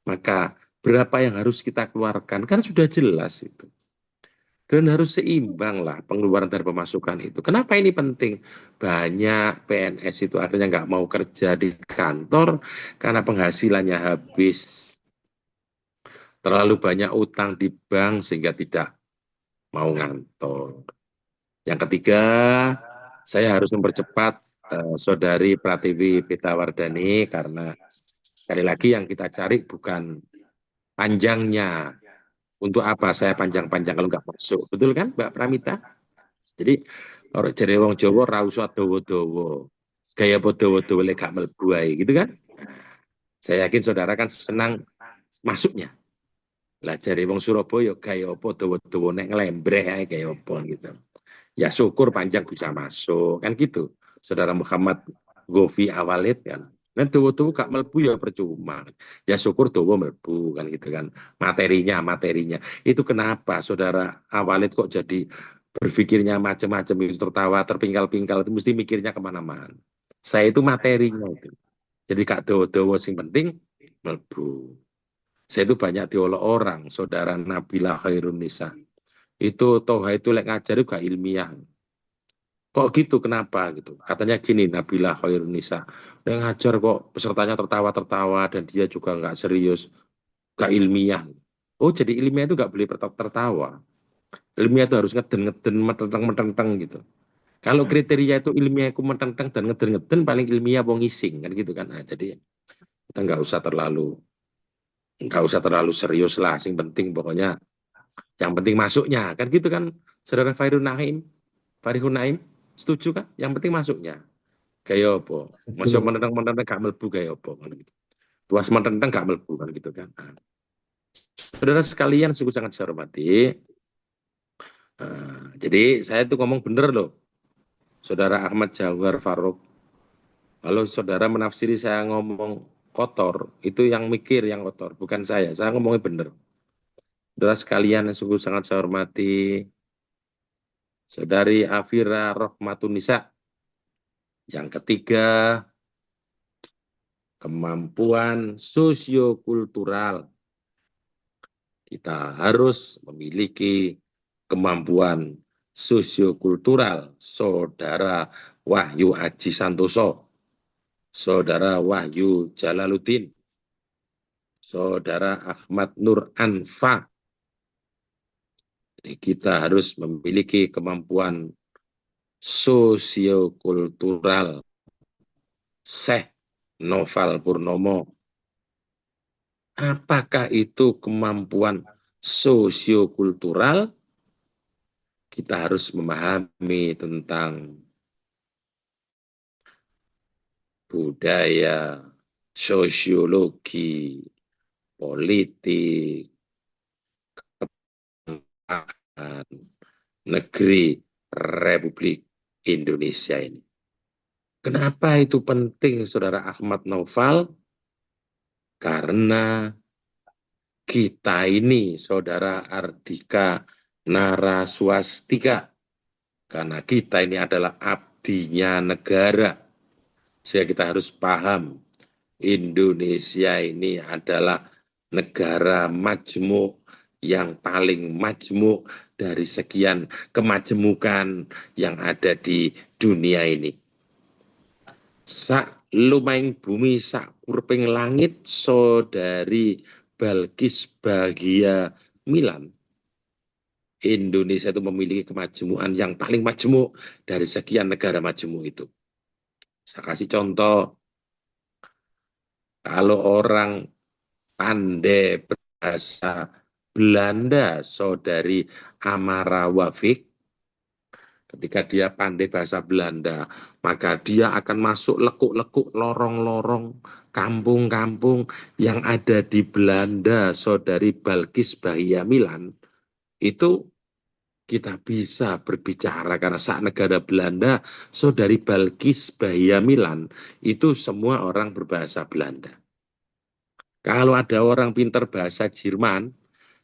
Maka berapa yang harus kita keluarkan, kan sudah jelas itu. Dan harus seimbang lah pengeluaran dan pemasukan itu. Kenapa ini penting? Banyak PNS itu akhirnya nggak mau kerja di kantor karena penghasilannya habis. Terlalu banyak utang di bank sehingga tidak mau ngantor. Yang ketiga, saya harus mempercepat Saudari Pratiwi Pitawardhani karena sekali lagi yang kita cari bukan panjangnya. Untuk apa saya panjang-panjang kalau nggak masuk? Betul kan Mbak Pramita? Jadi orang jadi wong Jawa ra usah dawa-dawa. Gaya apa dawa-dawa lek gak mlebu ae gitu kan? Saya yakin saudara kan senang masuknya. Lah jare wong Surabaya gaya apa dawa-dawa nek nglembreh ae gaya apa gitu. Ya syukur panjang bisa masuk kan gitu. Saudara Muhammad Govi Awalid kan. Nah dawa-dawa gak mlebu ya percuma. Ya syukur dawa mlebu kan gitu kan. Materinya. Itu kenapa saudara Awalid kok jadi berpikirnya macam-macam itu tertawa, terpingkal-pingkal itu mesti mikirnya kemana-mana. Saya itu materinya itu. Jadi gak dawa-dawa sing penting mlebu. Saya itu banyak diolok orang, saudara Nabila Khairun Nisa. Itu Toha itu lek ngajar itu gak ilmiah. Kok gitu, kenapa gitu? Katanya gini, Nabila Khairun Nisa. Lek ngajar kok pesertanya tertawa-tertawa dan dia juga nggak serius. Gak ilmiah. Oh jadi ilmiah itu gak boleh tertawa. Ilmiah itu harus ngeden-ngeden, metenteng-metenteng gitu. Kalau kriteria itu ilmiah itu metenteng dan ngeden-ngeden paling ilmiah wong ngising kan gitu kan. Nah, jadi kita nggak usah terlalu serius lah. Yang penting pokoknya yang penting masuknya kan gitu kan. Saudara Farihun Naim setuju kan? Yang penting masuknya. Gaya apa? Masuk menentang-menentang gak mlebu gaya apa kan gitu. Tuas menentang gak mlebu kan gitu kan. Nah, saudara sekalian sungguh sangat saya hormati. Jadi saya tuh ngomong bener loh. Saudara Ahmad Jawar Faruk. Kalau saudara menafsiri saya ngomong kotor, itu yang mikir yang kotor, bukan saya. Saya ngomongnya bener. Saudara sekalian yang sungguh sangat saya hormati. Saudari Afira Rohmatunisa. Yang ketiga, kemampuan sosiokultural. Kita harus memiliki kemampuan sosiokultural. Saudara Wahyu Aji Santoso, Saudara Wahyu Jalaluddin, Saudara Ahmad Nur Anfa. Jadi kita harus memiliki kemampuan sosiokultural. Syekh Noval Purnomo. Apakah itu kemampuan sosiokultural? Kita harus memahami tentang budaya, sosiologi, politik, negeri Republik Indonesia ini. Kenapa itu penting, Saudara Ahmad Noval? Karena kita ini, Saudara Ardika Naraswastika, karena kita ini adalah abdinya negara. Sehingga kita harus paham, Indonesia ini adalah negara majmuk yang paling majmuk dari sekian kemajemukan yang ada di dunia ini. Sak lumaing bumi, sak kurping langit, Saudari Balkis Bahagia Milan. Indonesia itu memiliki kemajemukan yang paling majmuk dari sekian negara majmuk itu. Saya kasih contoh. Kalau orang pandai bahasa Belanda, Saudari Amara Wafik, ketika dia pandai bahasa Belanda, maka dia akan masuk lekuk-lekuk lorong-lorong, kampung-kampung yang ada di Belanda, Saudari Balkis Bahagia Milan, itu kita bisa berbicara karena saat negara Belanda, Saudari Balkis Bahia Milan, itu semua orang berbahasa Belanda. Kalau ada orang pintar bahasa Jerman,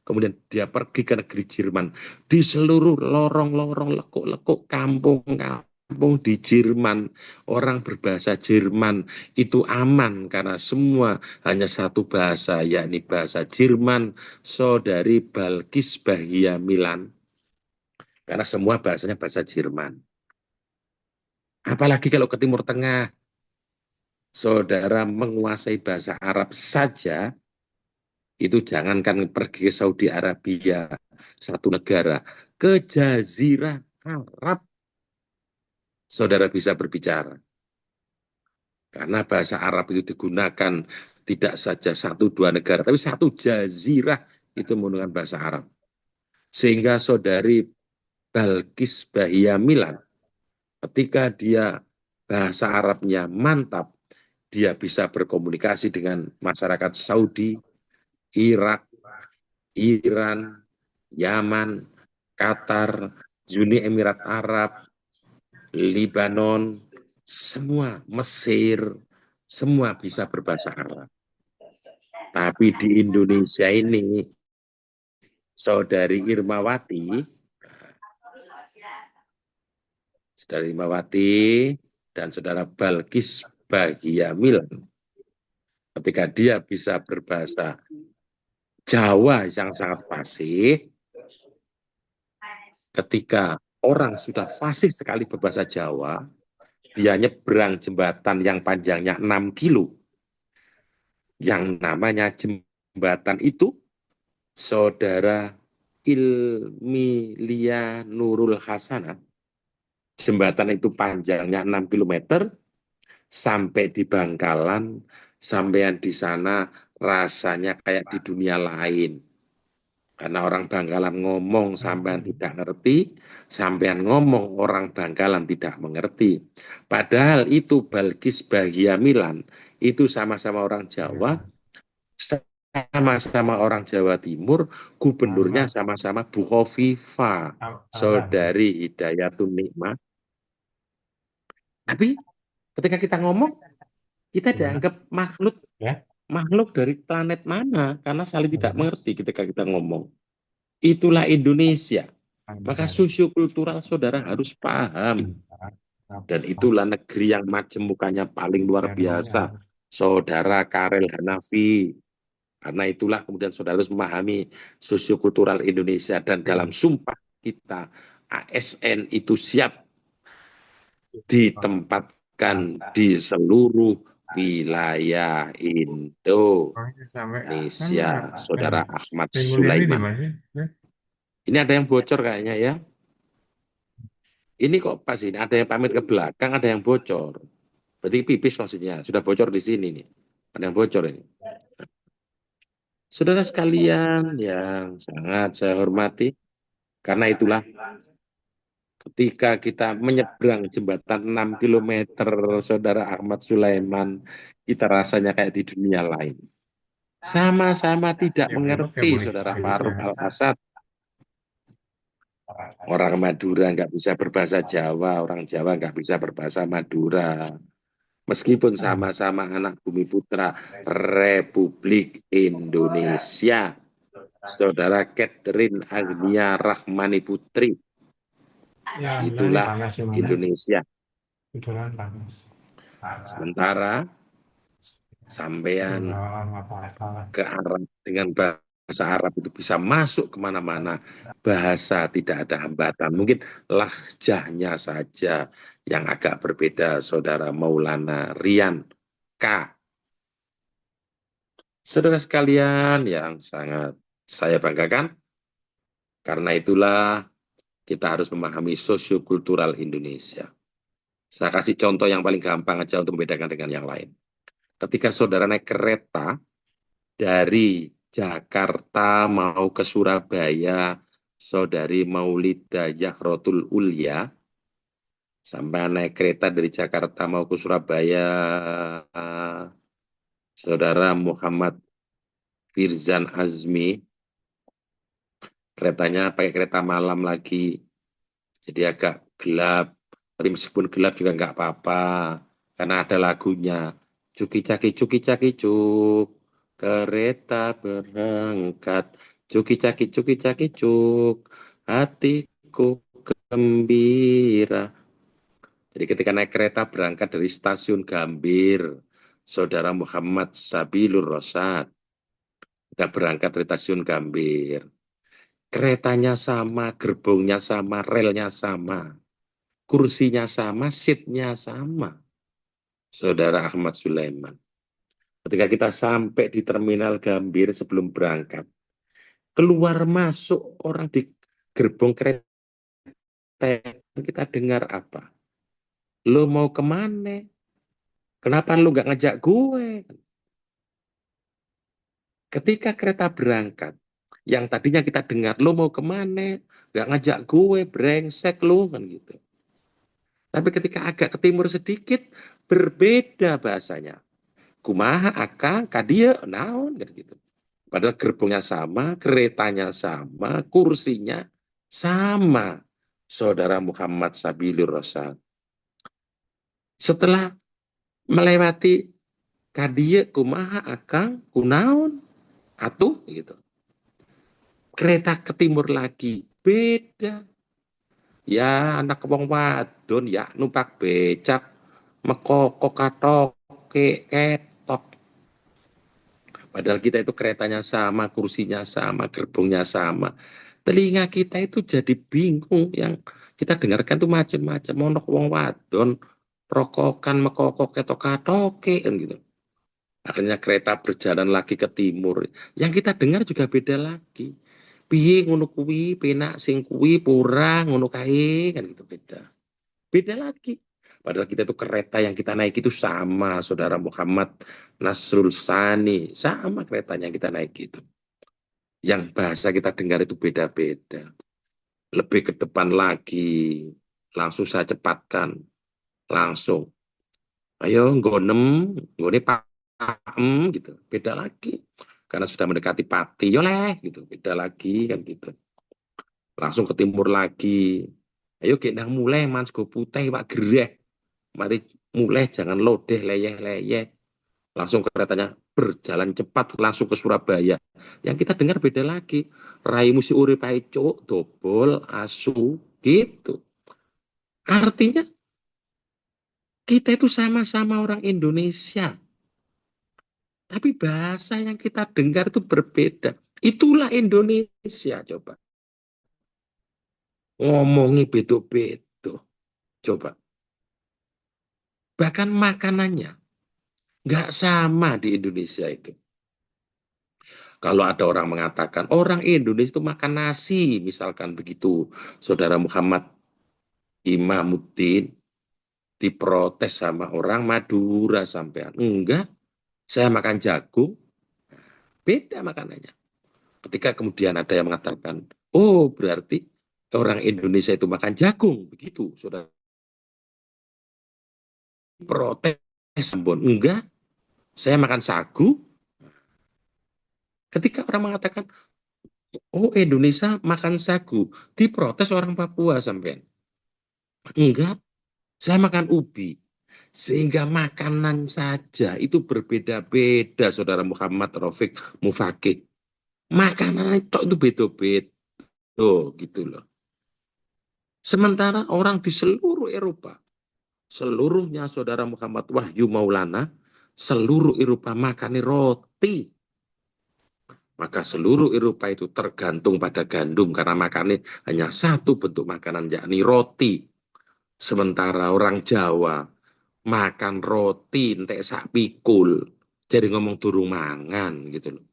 kemudian dia pergi ke negeri Jerman, di seluruh lorong-lorong, lekuk-lekuk, kampung-kampung di Jerman, orang berbahasa Jerman itu aman karena semua hanya satu bahasa, yakni bahasa Jerman. Saudari Balkis Bahia Milan, karena semua bahasanya bahasa Jerman. Apalagi kalau ke Timur Tengah, saudara menguasai bahasa Arab saja, itu jangankan pergi ke Saudi Arabia, satu negara, ke Jazirah Arab, saudara bisa berbicara. Karena bahasa Arab itu digunakan tidak saja satu dua negara, tapi satu jazirah itu menggunakan bahasa Arab. Sehingga saudari Balkis Bahia Milan, ketika dia bahasa Arabnya mantap, dia bisa berkomunikasi dengan masyarakat Saudi, Irak, Iran, Yaman, Qatar, Uni Emirat Arab, Libanon, semua, Mesir, semua bisa berbahasa Arab. Tapi di Indonesia ini, Saudari Irmawati dan Saudara Balkis Bahia Milan, ketika dia bisa berbahasa Jawa yang sangat fasih, ketika orang sudah fasih sekali berbahasa Jawa, dia nyebrang jembatan yang panjangnya 6 kilo. Yang namanya jembatan itu, Saudara Ilmilia Nurul Hasanah, jembatan itu panjangnya 6 km, sampai di Bangkalan, sampean di sana rasanya kayak di dunia lain. Karena orang Bangkalan ngomong sampean tidak ngerti, sampean ngomong orang Bangkalan tidak mengerti. Padahal itu Balkis Bahia Milan, itu sama-sama orang Jawa, sama-sama orang Jawa Timur, gubernurnya sama-sama Bu Khofifa, Saudari Hidayatun Nikmah. Tapi ketika kita ngomong, kita dianggap makhluk dari planet mana, karena saling tidak mengerti ketika kita ngomong. Itulah Indonesia. Maka sosiokultural saudara harus paham. Dan itulah negeri yang majemukanya paling luar biasa, Saudara Karel Hanafi. Karena itulah kemudian saudara harus memahami sosiokultural Indonesia. Dan dalam sumpah kita, ASN itu siap ditempatkan di seluruh wilayah Indonesia. Saudara Ahmad Sulaiman. Ini ada yang bocor kayaknya ya. Ini kok pas ini, ada yang pamit ke belakang, ada yang bocor. Berarti pipis maksudnya, sudah bocor di sini nih. Ada yang bocor ini. Saudara sekalian yang sangat saya hormati, karena itulah ketika kita menyeberang jembatan 6 km, Saudara Ahmad Sulaiman, kita rasanya kayak di dunia lain. Sama-sama tidak mengerti, Saudara Faruk Al-Asad. Orang Madura nggak bisa berbahasa Jawa, orang Jawa nggak bisa berbahasa Madura. Meskipun sama-sama anak bumi putra Republik Indonesia. Saudara Catherine Agnia Rahmani Putri. Itulah Indonesia. Sementara sampean ke Arab dengan bahasa Arab itu bisa masuk kemana-mana. Bahasa tidak ada hambatan. Mungkin lahjahnya saja yang agak berbeda, Saudara Maulana Rian K. Saudara sekalian yang sangat saya banggakan, karena itulah kita harus memahami sosiokultural Indonesia. Saya kasih contoh yang paling gampang aja untuk membedakan dengan yang lain. Ketika saudara naik kereta dari Jakarta mau ke Surabaya, Saudari Maulidah Yahrotul Ulya, sampai naik kereta dari Jakarta mau ke Surabaya, Saudara Muhammad Firzan Azmi, Keretanya pakai kereta malam lagi. Jadi agak gelap. Tapi meskipun gelap juga nggak apa-apa. Karena ada lagunya. Cuki-caki, cuki-caki, cuk. Kereta berangkat. Cuki-caki, cuki-caki, cuk. Hatiku gembira. Jadi ketika naik kereta berangkat dari stasiun Gambir, Saudara Muhammad Sabilur Rosyad, kita berangkat dari stasiun Gambir. Keretanya sama, gerbongnya sama, relnya sama, kursinya sama, seatnya sama. Saudara Ahmad Sulaiman. Ketika kita sampai di terminal Gambir sebelum berangkat, keluar masuk orang di gerbong kereta, kita dengar apa? Lo mau kemana? Kenapa lo nggak ngajak gue? Ketika kereta berangkat, yang tadinya kita dengar, lo mau kemana? Nggak ngajak gue, brengsek lo, kan gitu. Tapi ketika agak ke timur sedikit, berbeda bahasanya. Kumaha, akang, kadia, naon, kan gitu. Padahal gerbongnya sama, keretanya sama, kursinya sama. Saudara Muhammad Sabilur Rosyad. Setelah melewati kadia, kumaha, akang, kunaon, atuh, gitu. Kereta ke timur lagi, beda. Ya anak wong wadon ya numpak becak, mekokok katoke ketok. Padahal kita itu keretanya sama, kursinya sama, gerbongnya sama. Telinga kita itu jadi bingung, yang kita dengarkan tuh macam-macam. Monok wong wadon, rokokan mekokok ketok katoke, kan gitu. Akhirnya kereta berjalan lagi ke timur. Yang kita dengar juga beda lagi. Piye ngono kuwi, penak sing kuwi pura ngono kae, kan gitu beda. Beda lagi. Padahal kita itu kereta yang kita naik itu sama, Saudara Muhammad Nasrul Sani, sama keretanya yang kita naik itu. Yang bahasa kita dengar itu beda-beda. Lebih ke depan lagi, langsung saya cepatkan. Langsung. Ayo nggonem, nggone pakem gitu. Beda lagi. Karena sudah mendekati Pati, yoleh gitu, beda lagi kan gitu. Langsung ke timur lagi. Ayo gendang mulai Mas go putih Pak gereh. Mari mulai jangan lodeh leyeh-leyeh. Langsung keretanya berjalan cepat langsung ke Surabaya. Yang kita dengar beda lagi. Raimu si urip ae cuk, dobol, asu gitu. Artinya kita itu sama-sama orang Indonesia. Tapi bahasa yang kita dengar itu berbeda. Itulah Indonesia, coba. Ngomongi bedo-bedo. Coba. Bahkan makanannya nggak sama di Indonesia itu. Kalau ada orang mengatakan, orang Indonesia itu makan nasi, misalkan begitu. Saudara Muhammad Imamuddin diprotes sama orang Madura sampean. Enggak, saya makan jagung. Beda makanannya. Ketika kemudian ada yang mengatakan, oh berarti orang Indonesia itu makan jagung. Begitu, saudara. Protes, enggak, saya makan sagu. Ketika orang mengatakan, oh Indonesia makan sagu, diprotes orang Papua sampean. Enggak, saya makan ubi. Sehingga makanan saja itu berbeda-beda, Saudara Muhammad Rafiq Mufakih. Makanan itu beda-beda, gitu loh. Sementara orang di seluruh Eropa, seluruhnya Saudara Muhammad Wahyu Maulana, seluruh Eropa makan roti. Maka seluruh Eropa itu tergantung pada gandum karena makannya hanya satu bentuk makanan, yakni roti. Sementara orang Jawa makan roti entek sak pikul. Jadi ngomong durung mangan gitu loh.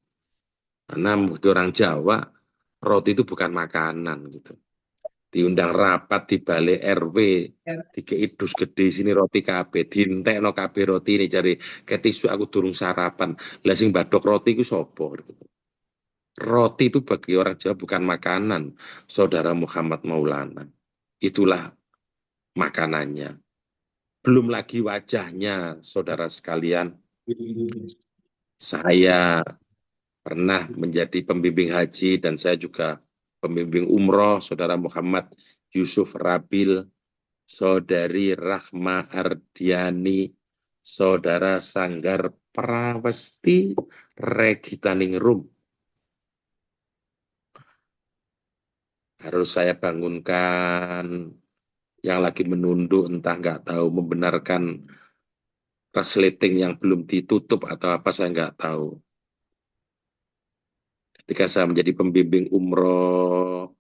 Karena bagi orang Jawa roti itu bukan makanan gitu. Diundang rapat di balai RW, dikei dus gede sini roti kabeh, dintekno kabeh roti ini cari ketisu aku durung sarapan. Lah sing badok roti ku sapa gitu. Roti itu bagi orang Jawa bukan makanan, Saudara Muhammad Maulana. Itulah makanannya. Belum lagi wajahnya, saudara sekalian. Saya pernah menjadi pembimbing haji dan saya juga pembimbing umroh Saudara Muhammad Yusuf Rabil, Saudari Rahma Ardiani, Saudara Sanggar Prawesti Regitaningrum. Harus saya bangunkan yang lagi menunduk, entah nggak tahu membenarkan resleting yang belum ditutup atau apa, saya nggak tahu. Ketika saya menjadi pembimbing umroh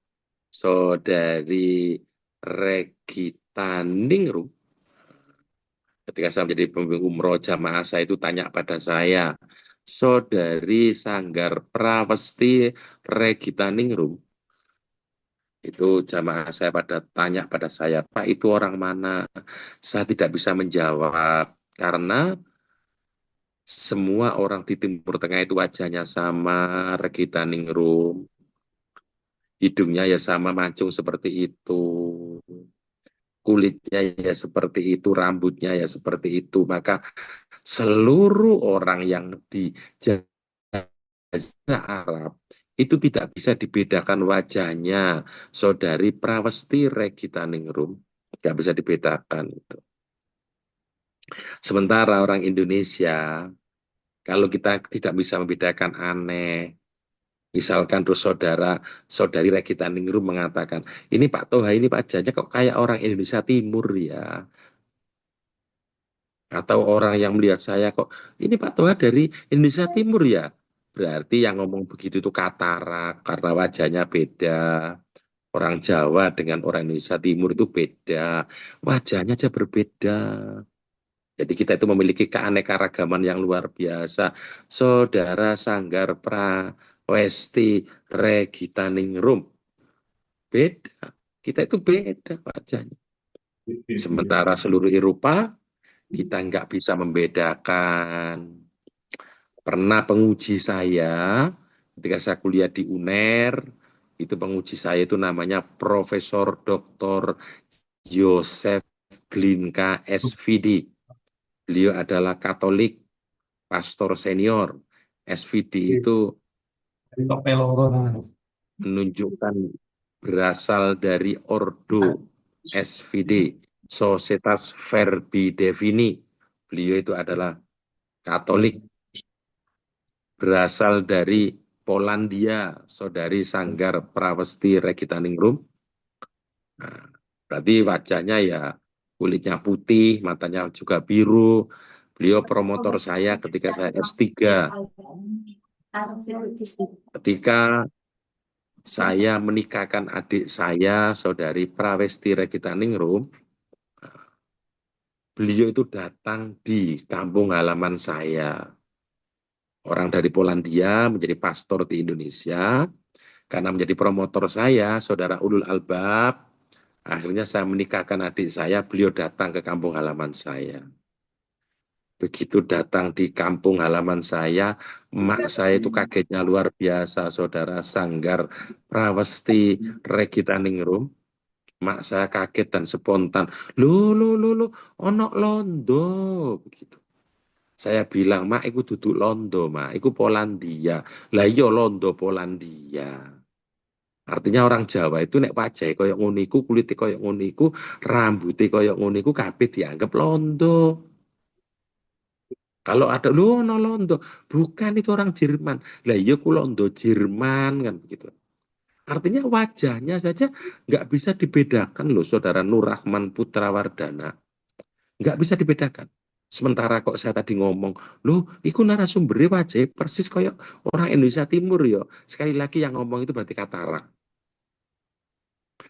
Saudari Regitaningrum, ketika saya menjadi pembimbing umroh, jamaah saya itu tanya pada saya, Saudari Sanggar Prawesti Regitaningrum, itu jamaah saya pada tanya pada saya, Pak itu orang mana? Saya tidak bisa menjawab karena semua orang di Timur Tengah itu wajahnya sama, Regitaningrum, hidungnya ya sama, mancung seperti itu, kulitnya ya seperti itu, rambutnya ya seperti itu. Maka seluruh orang yang di Jazirah Arab itu tidak bisa dibedakan wajahnya Saudari Prawesti Regitaningrum, nggak bisa dibedakan itu. Sementara orang Indonesia, kalau kita tidak bisa membedakan aneh, misalkan terus Saudari Regitaningrum mengatakan, ini Pak Toha, ini wajahnya kok kayak orang Indonesia Timur ya. Atau orang yang melihat saya kok, ini Pak Toha dari Indonesia Timur ya. Berarti yang ngomong begitu itu katarak, karena wajahnya beda. Orang Jawa dengan orang Indonesia Timur itu beda. Wajahnya aja berbeda. Jadi kita itu memiliki keanekaragaman yang luar biasa. Saudara Sanggar Prawesti Regitaningrum. Beda. Kita itu beda wajahnya. Sementara seluruh Eropa, kita nggak bisa membedakan. Pernah penguji saya, ketika saya kuliah di UNER, itu penguji saya itu namanya Profesor Dr. Yosef Glinka SVD. Beliau adalah Katolik, pastor senior. SVD itu menunjukkan berasal dari Ordo SVD, Societas Verbi Divini. Beliau itu adalah Katolik, berasal dari Polandia, Saudari Sanggar Prawesti Regitaningrum. Nah, berarti wajahnya ya kulitnya putih, matanya juga biru. Beliau promotor saya ketika saya S3. Ketika saya menikahkan adik saya, Saudari Prawesti Regitaningrum, beliau itu datang di kampung halaman saya. Orang dari Polandia menjadi pastor di Indonesia. Karena menjadi promotor saya, Saudara Ulul Albab, akhirnya saya menikahkan adik saya, beliau datang ke kampung halaman saya. Begitu datang di kampung halaman saya, emak saya itu kagetnya luar biasa, Saudara Sanggar Prawesti Regitaningrum. Emak saya kaget dan spontan, lo, ono londo, begitu. Saya bilang, mak, iku duduk londo, mak, iku Polandia. Lah iya londo Polandia. Artinya orang Jawa itu nek wajah koyok nguniku, kulitnya koyok nguniku, rambutnya koyok nguniku, kabeh dianggap londo. Kalau ada lu no londo, bukan itu orang Jerman. Lah iya ku londo Jerman kan begitu. Artinya wajahnya saja nggak bisa dibedakan loh, Saudara Nur Rahman Putrawardana. Nggak bisa dibedakan. Sementara kok saya tadi ngomong, loh, iku narasumbernya wajah persis kayak orang Indonesia Timur ya. Sekali lagi yang ngomong itu berarti katarak.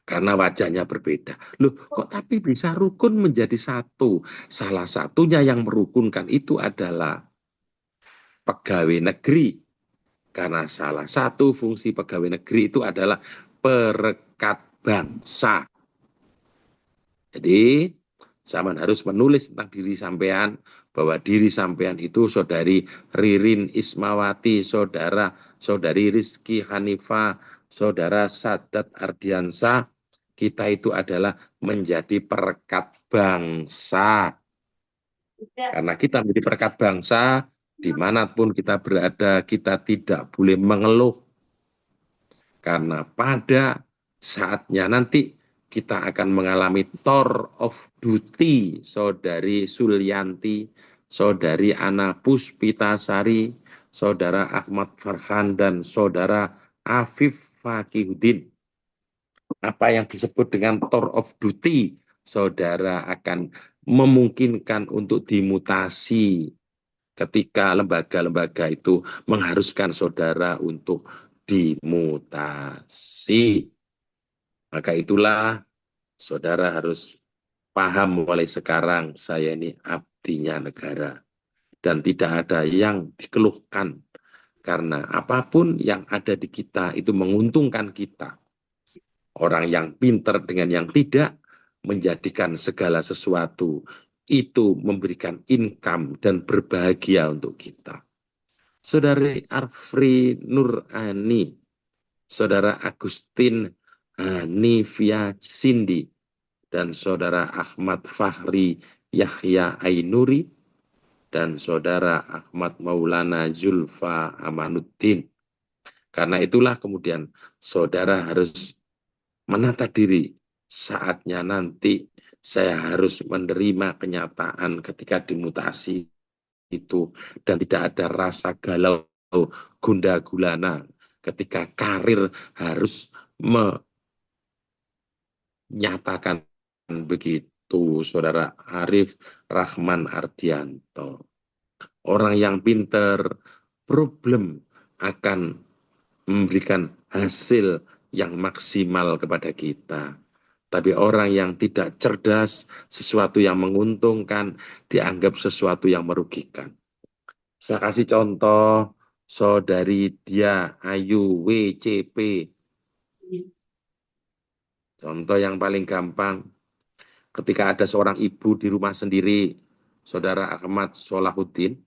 Karena wajahnya berbeda. Loh, kok tapi bisa rukun menjadi satu? Salah satunya yang merukunkan itu adalah pegawai negeri. Karena salah satu fungsi pegawai negeri itu adalah perekat bangsa. Jadi, Saman harus menulis tentang diri sampean, bahwa diri sampean itu Saudari Ririn Ismawati, Saudari Rizky Hanifah, Saudara Sadat Ardiansa, kita itu adalah menjadi perekat bangsa. Karena kita menjadi perekat bangsa, dimanapun kita berada, kita tidak boleh mengeluh. Karena pada saatnya nanti kita akan mengalami tour of duty Saudari Sulianti, Saudari Ana Puspitasari, Saudara Ahmad Farhan, dan Saudara Afif Fakihuddin. Apa yang disebut dengan tour of duty, saudara akan memungkinkan untuk dimutasi ketika lembaga-lembaga itu mengharuskan saudara untuk dimutasi. Maka itulah saudara harus paham mulai sekarang, saya ini abdinya negara. Dan tidak ada yang dikeluhkan. Karena apapun yang ada di kita itu menguntungkan kita. Orang yang pintar dengan yang tidak menjadikan segala sesuatu itu memberikan income dan berbahagia untuk kita. Saudari Arfri Nurani, Saudara Agustin Hanifia Cindy, dan Saudara Ahmad Fahri Yahya Ainuri, dan Saudara Ahmad Maulana Zulfa Amanuddin. Karena itulah kemudian saudara harus menata diri, saatnya nanti saya harus menerima kenyataan ketika dimutasi itu dan tidak ada rasa galau gundah gulana ketika karir harus menyatakan begitu. Saudara Arif Rahman Ardianto, orang yang pintar, problem akan memberikan hasil yang maksimal kepada kita. Tapi orang yang tidak cerdas, sesuatu yang menguntungkan, dianggap sesuatu yang merugikan. Saya kasih contoh, Saudari Dia Ayu WCP. Contoh yang paling gampang, ketika ada seorang ibu di rumah sendiri, Saudara Ahmad Solahuddin,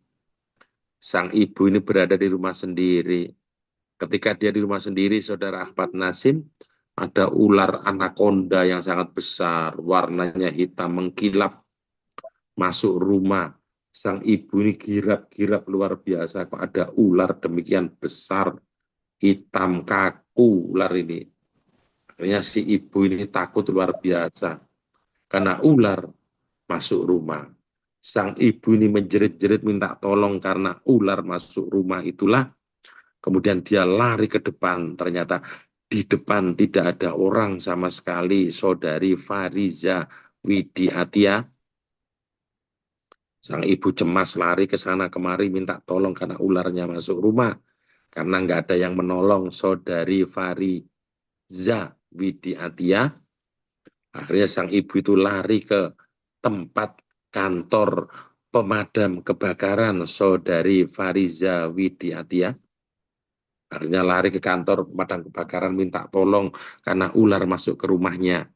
sang ibu ini berada di rumah sendiri. Ketika dia di rumah sendiri, Saudara Ahmad Nasim, ada ular anaconda yang sangat besar, warnanya hitam mengkilap, masuk rumah. Sang ibu ini girap-girap luar biasa, kok ada ular demikian besar, hitam, kaku ular ini. Akhirnya si ibu ini takut luar biasa, karena ular masuk rumah. Sang ibu ini menjerit-jerit minta tolong karena ular masuk rumah itulah. Kemudian dia lari ke depan, ternyata di depan tidak ada orang sama sekali. Saudari Fariza Widiatia, sang ibu cemas lari ke sana kemari minta tolong karena ularnya masuk rumah. Karena nggak ada yang menolong Saudari Fariza Widiatia, akhirnya sang ibu itu lari ke tempat kantor pemadam kebakaran Saudari Fariza Widiatia. Akhirnya lari ke kantor pemadam kebakaran minta tolong karena ular masuk ke rumahnya.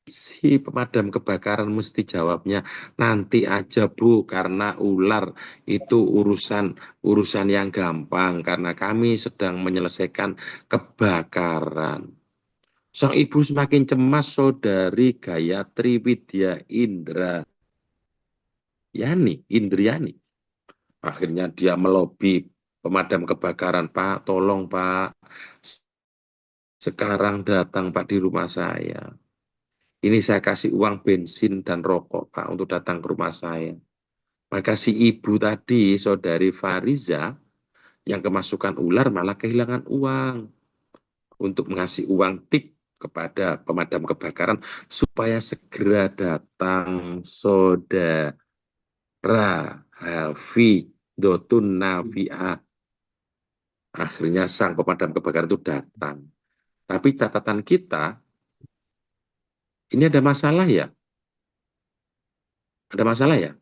Si pemadam kebakaran mesti jawabnya, nanti aja Bu, karena ular itu urusan yang gampang karena kami sedang menyelesaikan kebakaran. Sang ibu semakin cemas, Saudari Gayatri Widya Indriani. Akhirnya dia melobi pemadam kebakaran, Pak, tolong Pak, sekarang datang Pak di rumah saya. Ini saya kasih uang bensin dan rokok Pak untuk datang ke rumah saya. Maka si ibu tadi, Saudari Fariza, yang kemasukan ular malah kehilangan uang. Untuk mengasih uang tip kepada pemadam kebakaran supaya segera datang. Saudara Hafidotun Nafi'ah. Akhirnya sang pemadam kebakaran itu datang. Tapi catatan kita, ini ada masalah ya? Ada masalah ya?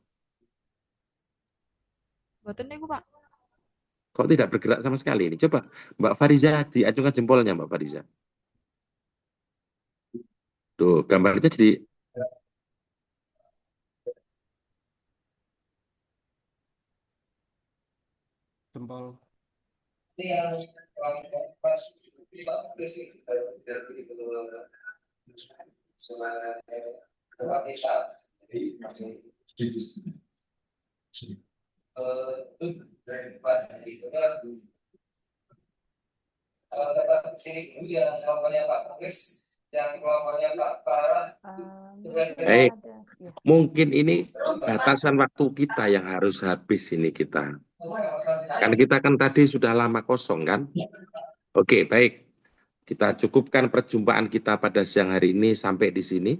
Boten niku, Pak. Kok tidak bergerak sama sekali ini? Coba Mbak Fariza diacungkan jempolnya Mbak Fariza. Tuh, gambarnya jadi Jempol. Baik, mungkin ini batasan waktu kita yang harus habis ini kita. Kan kita kan tadi sudah lama kosong kan? Oke, baik. Kita cukupkan perjumpaan kita pada siang hari ini sampai di sini.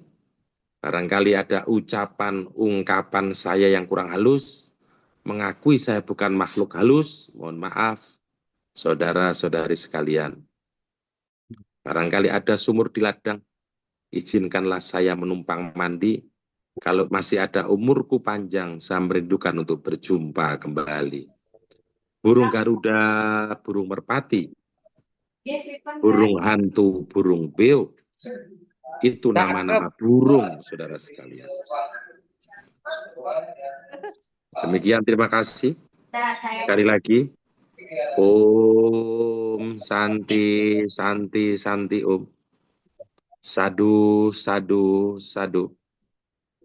Barangkali ada ucapan, ungkapan saya yang kurang halus, mengakui saya bukan makhluk halus, mohon maaf, saudara-saudari sekalian. Barangkali ada sumur di ladang, izinkanlah saya menumpang mandi. Kalau masih ada umurku panjang, saya merindukan untuk berjumpa kembali. Burung Garuda, burung merpati, burung hantu, burung beo, itu nama-nama burung, saudara sekalian. Demikian, terima kasih. Sekali lagi, Om Santi, Santi, Santi Om. Sadu, sadu, sadu.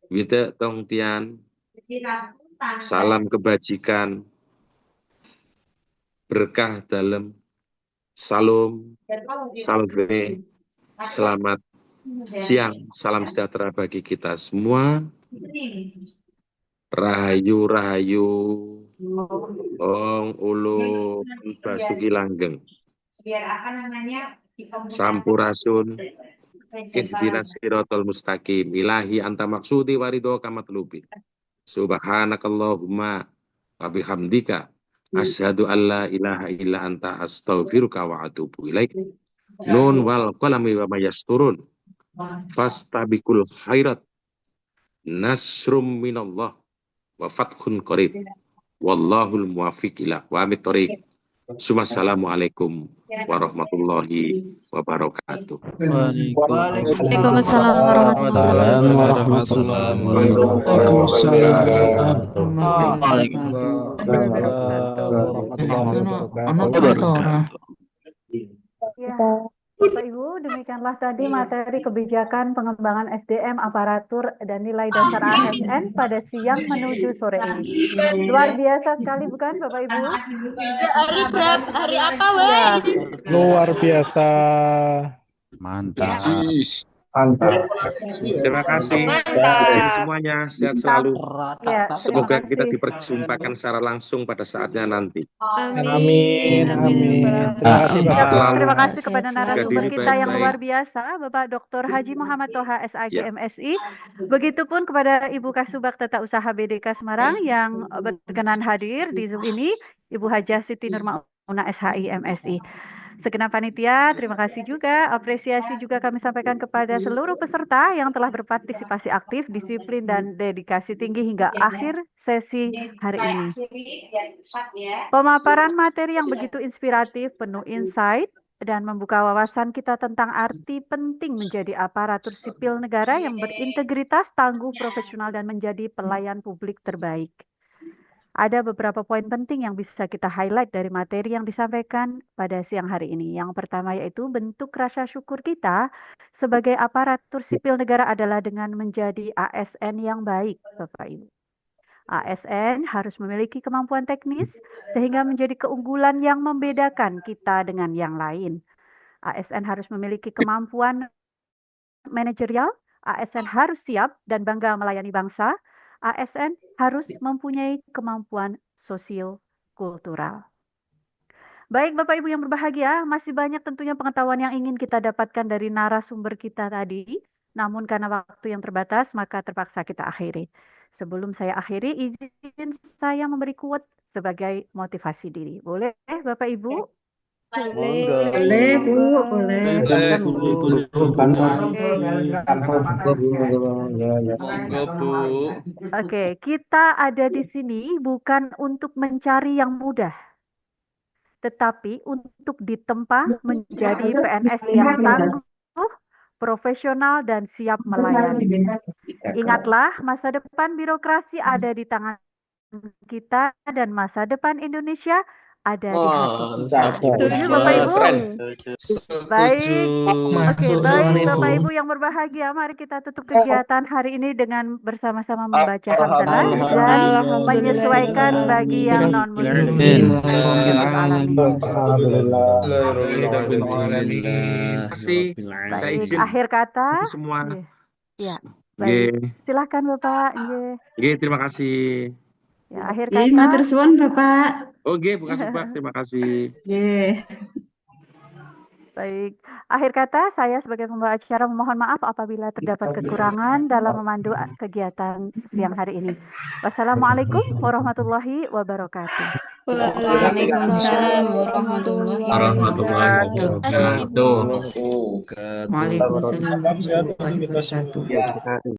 Wite Tong Tian. Salam kebajikan. Berkah dalam. Salam, salve. Selamat siang, salam sejahtera bagi kita semua. Rahayu, rahayu. Ong ulo basuki langgeng. Sampurasun. Ihdinas siratal mustaqim. Ilahi anta maksudi waridho kamatlubi. Subhanakallahumma wa bihamdika asyhadu an la ilaha illa anta astaghfiruka wa atubu ilaik. Nun wal qalami wa mayasturun. Fastabikul khairat. Nasrum minallah wa fathun qarib. Wallahul muwaffiq ila aqwamit thoriq. Assalamualaikum warahmatullahi wabarakatuh. Waalaikumsalam warahmatullahi wabarakatuh. Ya, Bapak Ibu, demikianlah tadi materi kebijakan pengembangan SDM, aparatur, dan nilai dasar ASN pada siang menuju sore ini. Luar biasa sekali, bukan Bapak Ibu? Hari apa, Ya, Wei? Luar biasa. Mantap. Mantap. Terima kasih. Izin semuanya, sehat selalu. ya, terima Semoga kita kasih. diperjumpakan secara langsung pada saatnya nanti. Amin, amin. Ya, Terima kasih, Pak. terima kasih kepada Jaga narasumber diri kita yang baik-baik. luar biasa, Bapak Dr. Haji Muhammad Toha SAG Ya. MSI. Begitupun kepada Ibu Kasubag Tata Usaha BDK Semarang yang berkenan hadir di Zoom ini, Ibu Hajah Siti Nurmauna SHI MSI. Segenap panitia, terima kasih juga. Apresiasi juga kami sampaikan kepada seluruh peserta yang telah berpartisipasi aktif, disiplin, dan dedikasi tinggi hingga akhir sesi hari ini. Pemaparan materi yang begitu inspiratif, penuh insight, dan membuka wawasan kita tentang arti penting menjadi aparatur sipil negara yang berintegritas, tangguh, profesional, dan menjadi pelayan publik terbaik. Ada beberapa poin penting yang bisa kita highlight dari materi yang disampaikan pada siang hari ini. Yang pertama yaitu bentuk rasa syukur kita sebagai aparatur sipil negara adalah dengan menjadi ASN yang baik, Bapak Ibu. ASN harus memiliki kemampuan teknis sehingga menjadi keunggulan yang membedakan kita dengan yang lain. ASN harus memiliki kemampuan manajerial, ASN harus siap dan bangga melayani bangsa, ASN harus mempunyai kemampuan sosio-kultural. Baik Bapak Ibu yang berbahagia, masih banyak tentunya pengetahuan yang ingin kita dapatkan dari narasumber kita tadi. Namun karena waktu yang terbatas, maka terpaksa kita akhiri. Sebelum saya akhiri, izin saya memberi quote sebagai motivasi diri. Boleh Bapak Ibu? Boleh, Bu, boleh. Oke, kita ada di sini bukan untuk mencari yang mudah, tetapi untuk ditempa menjadi PNS yang tangguh, profesional, dan siap melayani. Ingatlah, masa depan birokrasi ada di tangan kita dan masa depan Indonesia ada di hati kita. Mantap. Setuju Bapak Ibu? Keren. Baik. Oke, baik itu. Bapak Ibu yang berbahagia, mari kita tutup kegiatan hari ini dengan bersama-sama membaca hamdalah dan menyesuaikan bagi yang non muslim. Terima kasih. Saya Baik, izin akhir kata. semua. Ya, baik. Silahkan Bapak. Terima kasih. Ya, akhir Nggih, kata. matur suwun Bapak. Bukan Pak. Terima kasih. Nggih. Baik, akhir kata saya sebagai pembawa acara memohon maaf apabila terdapat kekurangan dalam memandu kegiatan siang hari ini. Wassalamualaikum warahmatullahi wabarakatuh. Waalaikumsalam warahmatullahi wabarakatuh. Waalaikumsalam warahmatullahi wabarakatuh. Waalaikumsalam warahmatullahi wabarakatuh.